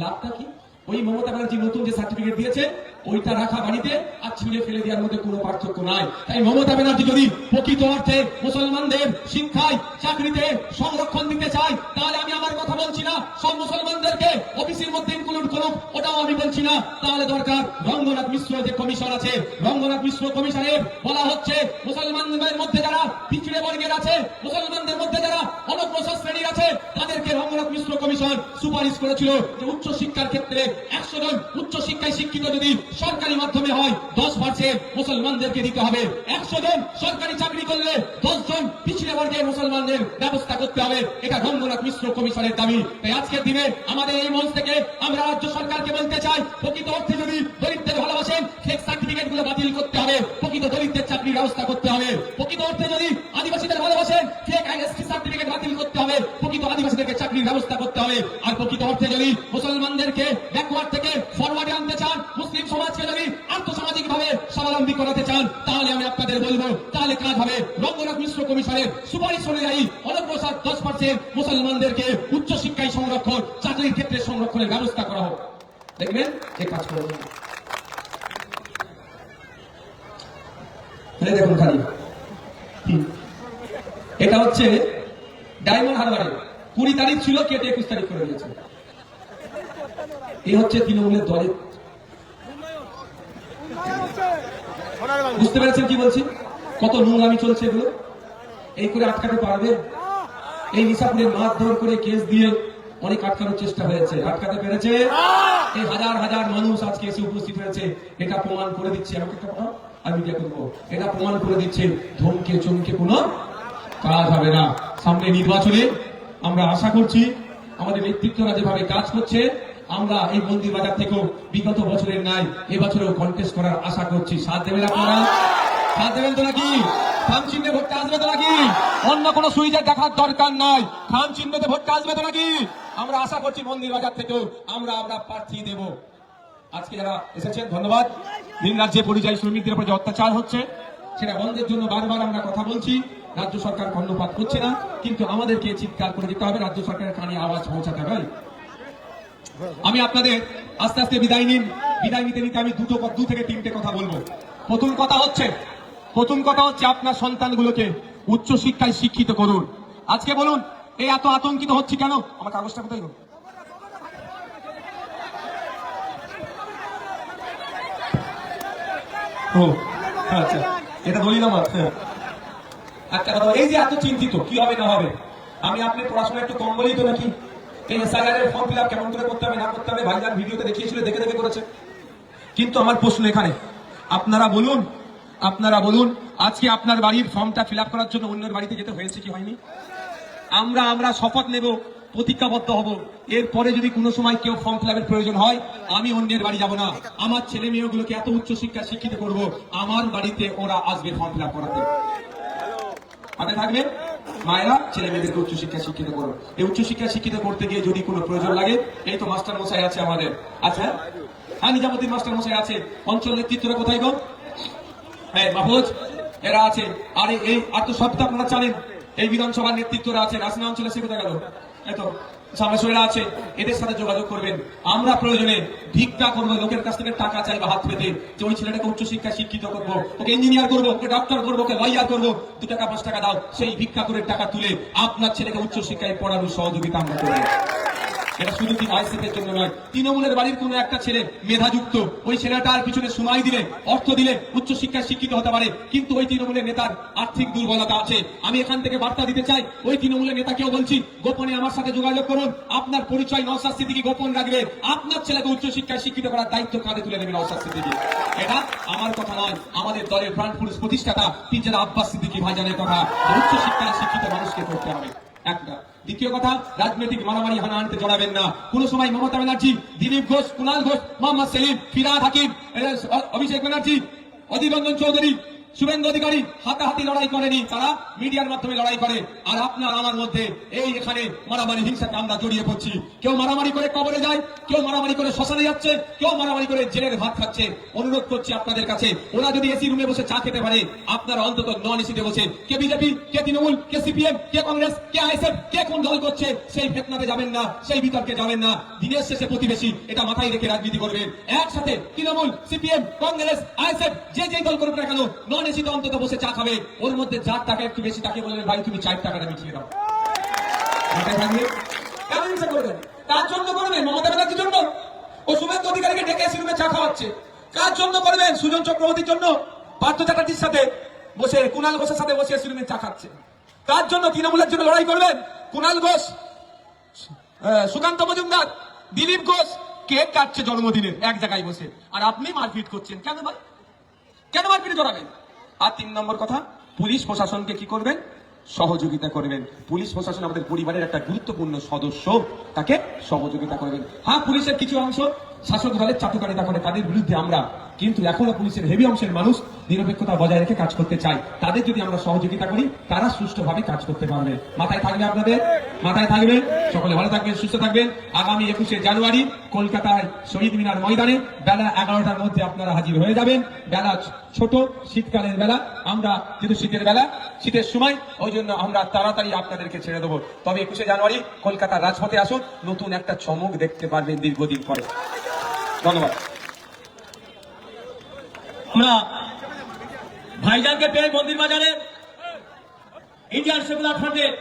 লাভটা কি? ওই মমতা ব্যানার্জি নতুন যে সার্টিফিকেট দিয়েছে ওইটা রাখা বাড়িতে আর ছিঁড়ে ফেলে দেওয়ার মধ্যে কোনো পার্থক্য নাই। তাই মমতা ব্যানার্জি যদি প্রকৃত অর্থে মুসলমানদের শিক্ষায়, চাকরিতে সংরক্ষণ দিতে চায়, তাহলে আমি আমার কথা বলছি না সব মুসলমানদেরকে ওবিসির মধ্যে ইনক্লুড করুন, ওটাও আমি বলছি না। তাহলে দরকার রঙ্গনাথ মিশ্র যে কমিশন আছে, রঙ্গনাথ মিশ্র কমিশনে বলা হচ্ছে মুসলমানদের মধ্যে যারা পিছড়ে বর্গের আছে, মুসলমানদের মধ্যে যারা অনগ্রসর শ্রেণীর আছে, তাদেরকে রঙ্গনাথ মিশ্র কমিশন সুপারিশ করেছিল যে উচ্চ শিক্ষার ক্ষেত্রে 100 জন উচ্চ শিক্ষায় শিক্ষিত যদি সরকারি মাধ্যমে হয় 10% মুসলমানদেরকে দিতে হবে। 100 জন সরকারি চাকরি করলে 10 জন পিছিয়ে বর্গের মুসলমানদের ব্যবস্থা করতে হবে। এটা রঙ্গনাথ মিশ্র কমিশনের দাবি। তাই আজকের দিনে আমাদের এই মঞ্চ থেকে আমরা রাজ্য সরকারকে বলতে চাই, প্রকৃত অর্থে যদি দলিতদের ভালোবাসেন ফেক সার্টিফিকেট গুলো বাতিল করতে হবে, প্রকৃত দলিতদের চাকরির ব্যবস্থা করতে হবে। প্রকৃত অর্থে যদি আদিবাসীদের ভালোবাসেন ফেক আইএসটি সার্টিফিকেট বাতিল করতে হবে, প্রকৃত আদিবাসীদেরকে চাকরির ব্যবস্থা করতে হবে। আর প্রকৃত অর্থে যদি মুসলমানদেরকে ব্যাকওয়ার্ড থেকে ফরওয়ার্ডে আনতে চান, মুসলিম সমাজকে যদি আন্তঃসামাজিক ভাবে স্বাবলম্বী করাতে চান, তাহলে আমি আপনাদের বলবো তাহলে কাজ হবে রঙ্গনাথ মিশ্র কমিশনের সুপারিশ অনুযায়ী অনগ্রসর 10% মুসলমানদেরকে উচ্চ শিক্ষায় সংরক্ষণ, চাকরির ক্ষেত্রে সংরক্ষণের ব্যবস্থা করা হোক। দেখবেন এই কাজ করবে। দেখুন খালি এটা হচ্ছে ডায়মন্ড হারবারে 20 তারিখ ছিল, কেটে 21 তারিখ করে দিয়েছে। এই হচ্ছে তৃণমূলের দলের। বুঝতে পেরেছেন কি বলছি? কত নোংরামি চলছে এগুলো। এই করে আটকাতে পারবে? এই নিশাপুরের মারধর করে কেস দিয়ে অনেক আটকানোর চেষ্টা হয়েছে, আটকাতে পেরেছে? এই হাজার হাজার মানুষ আজকে এসে উপস্থিত হয়েছে, এটা প্রমাণ করে দিচ্ছে। আমাকে একটা কথা আমি কি করবো, এটা প্রমাণ করে দিচ্ছে ধমকে চমকে কোনো কাজ হবে না। সামনে নির্বাচনে আমরা আশা করছি আমাদের নেতৃত্বরা যেভাবে কাজ করছে, আমরা এই মন্দির বাজার থেকেও বিগত বছরের নাই এবছরেও কন্টেস্ট করার আশা করছি। সাথ দেবেন আপনারা? সাথ দেবেন তো নাকি? খাম চিহ্নে ভোটটা আসবে তো নাকি? অন্য কোনো সুইচের দেখার দরকার নাই, খাম চিহ্নতে ভোটটা আসবে তো নাকি? আমরা আশা করছি মন্দির বাজার থেকেও আমরা প্রার্থী দেব। আজকে যারা এসেছেন ধন্যবাদ। ভিন রাজ্যে পরিযায়ী শ্রমিকদের উপর যে অত্যাচার হচ্ছে সেটা বন্ধের জন্য বারবার আমরা কথা বলছি, রাজ্য সরকার কর্ণপাত করছে না, কিন্তু আমাদেরকে চিৎকার করে দিতে হবে, রাজ্য সরকারের কানে আওয়াজ পৌঁছাতে হবে। আমি আপনাদের আস্তে আস্তে বিদায় নিতে নিতে আমি 2 থেকে 3টে কথা বলবো। প্রথম কথা হচ্ছে আপনার সন্তানগুলোকে উচ্চ শিক্ষায় শিক্ষিত করুন। আজকে বলুন এই এত আতঙ্কিত হচ্ছে কেন? আমার কাগজটা কোথায় গো? ও আচ্ছা, এটা দলিল আমার। একটা কথা, এই যে এত চিন্তিত কি হবে না হবে, আমি আপনি পড়াশোনা একটু কম বলেই তো নাকি এই এসআইআর এর ফর্ম ফিল আপ কেমন করে করতে হবে না করতে হবে ভাইজান ভিডিওতে দেখিয়েছিল, দেখে দেখে করেছে। কিন্তু আমার প্রশ্ন এখানে, আপনারা বলুন আজকে আপনার বাড়ির ফর্মটা ফিল আপ করার জন্য অন্যের বাড়িতে যেতে হয়েছে কি হয়নি? আমরা শপথ নেব, প্রতিজ্ঞাবদ্ধ হব, এরপরে যদি কোনো সময় কেউ ফর্ম ফিল আপের প্রয়োজন হয় আমি অন্যের বাড়ি যাব না, আমার ছেলে মেয়েগুলোকে এত উচ্চ শিক্ষা শিক্ষিত করব, আমার বাড়িতে ওরা আসবে ফর্ম ফিল আপ করাতে। হাতে থাকবে মায়েরা ছেলে মেয়েদেরকে উচ্চশিক্ষা শিক্ষিত করো। এই উচ্চশিক্ষা শিক্ষিত করতে গিয়ে যদি কোনো প্রয়োজন লাগে, এই তো মাস্টার মশাই আছে আমাদের, আচ্ছা হ্যাঁ নিজামুদ্দিন মাস্টার মশাই আছে, অঞ্চল নেতৃত্বরা কোথায় গো? হ্যাঁ মাহফুজ এরা আছে। আর এই আর তো সব তো আপনারা জানেন, এই বিধানসভার নেতৃত্বরা আছে, রাজনা অঞ্চলে সে কোথায় গেল? এই তো সামনেশ্বরেরা আছে, এদের সাথে যোগাযোগ করবেন। আমরা প্রয়োজনে ভিক্ষা করবো, লোকের কাছ থেকে টাকা চাইবো হাত পেতে, যে ওই ছেলেটাকে উচ্চশিক্ষা শিক্ষিত করবো, ওকে ইঞ্জিনিয়ার করবো, ওকে ডক্টর করবো, ওকে লয়ার করবো, 2 টাকা 5 টাকা দাও, সেই ভিক্ষা করে টাকা তুলে আপনার ছেলেকে উচ্চশিক্ষায় পড়ানোর সহযোগিতা আমরা করবো। এটা শুধু কি আইসিএফের জন্য নয়, তৃণমূলের বাড়ির কোনো একটা ছেলে মেধাযুক্ত, ওই ছেলেটার পিছনে সময় দিলে, অর্থ দিলে উচ্চশিক্ষায় শিক্ষিত হতে পারে, কিন্তু ওই তৃণমূলের নেতার আর্থিক দুর্বলতা আছে। আমি এখান থেকে বার্তা দিতে চাই, ওই তৃণমূলের নেতাকেও বলছি, গোপনে আমার সাথে যোগাযোগ করুন। আপনার পরিচয় নওশাদ সিদ্দিকী গোপন রাখবে, আপনার ছেলেকে উচ্চশিক্ষায় শিক্ষিত করার দায়িত্ব কাঁধে তুলে দেবে নওশাদ সিদ্দিকী। এটা আমার কথা নয়, আমাদের দলের প্রাণ পুরুষ প্রতিষ্ঠাতা পিজেরা আব্বাস সিদ্দিকী ভাইজানের কথা। উচ্চশিক্ষায় শিক্ষিত মানুষকে করতে হবে একটা। দ্বিতীয় কথা, রাজনৈতিক মারামারি হানাহানিতে জড়াবেন না। কোন সময় মমতা ব্যানার্জি, দিলীপ ঘোষ, কুণাল ঘোষ, মোহাম্মদ সেলিম, ফিরহাদ হাকিম, অভিষেক ব্যানার্জি, অধীর রঞ্জন চৌধুরী, শুভেন্দু অধিকারী হাতাহাতি লড়াই করেনি, তারা মিডিয়ার মাধ্যমে লড়াই করে। আর আপনার আমার মধ্যে এই এখানে মারামারি হিংসাতে আমরা জড়িয়ে পড়ছি। কেউ মারামারি করে কবরে যায়, কেউ মারামারি করে শ্মশানে যাচ্ছে, কেউ মারামারি করে জেলের ভাত খাচ্ছে। অনুরোধ করছি আপনাদের কাছে, ওরা যদি এসি রুমে বসে চা খেতে পারে, আপনারা অন্তত নন এসিতে বসে কে বিজেপি, কে তৃণমূল, কে সিপিএম, কে কংগ্রেস, কে আইএসএফ, কে কোন দল করছে সেই ফেতনাতে যাবেন না, সেই বিতর্কে যাবেন না। দিনের শেষে প্রতিবেশী, এটা মাথায় রেখে রাজনীতি করবেন। একসাথে তৃণমূল, সিপিএম, কংগ্রেস, আইএসএফ যে যেই দল করুক না কেন, নন এসিতে অন্তত বসে চা খাবে। ওর মধ্যে যার টাকা একটু বেশি, তাকে বলবেন ভাই তুমি 4 টাকাটা মিটিয়ে দাও। মাথায় থাকবে। কেন হিংসা করবেন? কার জন্য করবেন? মমতা ব্যানার্জির জন্য? ও শুভেন্দু অধিকারীকে ডেকে এসি রুমে চা খাওয়াচ্ছে। কার জন্য করবেন? সুজন চক্রবর্তীর জন্য, পার্থ চ্যাটার্জির সাথে বসে, কুণাল ঘোষের সাথে বসে এসি রুমে চা খাচ্ছে। কার জন্য? তৃণমূলের জন্য লড়াই করবেন? কুণাল ঘোষ, সুকান্ত মজুমদার, দিলীপ ঘোষ কেক কাটছে জন্মদিনের এক জায়গায় বসে, আর আপনি মারপিট করছেন। কেন ভাই? কেন মারপিটে জড়াবেন? আর 3 নম্বর কথা, পুলিশ প্রশাসনকে কি করবেন? সহযোগিতা করবেন। পুলিশ প্রশাসন আমাদের পরিবারের একটা গুরুত্বপূর্ণ সদস্য, তাকে সহযোগিতা করবেন। হ্যাঁ, পুলিশের কিছু অংশ শাসক দলের চাটুকারিতা করে, তাদের বিরুদ্ধে আমরা, কিন্তু এখনো পুলিশের হেভি অংশের মানুষ নিরপেক্ষতা বজায় রেখে কাজ করতে চাই। তাদের যদি আমরা সহযোগিতা করি, তারা সুষ্ঠুভাবে কাজ করতে পারবে। মাথায় থাকবে, আপনাদের মাথায় থাকবে। সকলে ভালো থাকবেন, সুস্থ থাকবেন। আগামী 21শে জানুয়ারি কলকাতায় শহীদ মিনার ময়দানে বেলা 11টার মধ্যে আপনারা হাজির হয়ে যাবেন। বেলা ছোট, শীতকালের বেলা, আমরা যেহেতু শীতের বেলা, শীতের সময়, ওই জন্য আমরা তাড়াতাড়ি আপনাদেরকে ছেড়ে দেবো। তবে 21শে জানুয়ারি কলকাতার রাজপথে আসুন, নতুন একটা চমক দেখতে পারবেন দীর্ঘদিন পরে। ধন্যবাদ। আমরা ভাইজানকে পেয়ে মন্দির বাজারে ইন্ডিয়ান সেকুলার ফ্রন্টের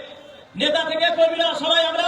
নেতা থেকে কর্মীরা সবাই আমরা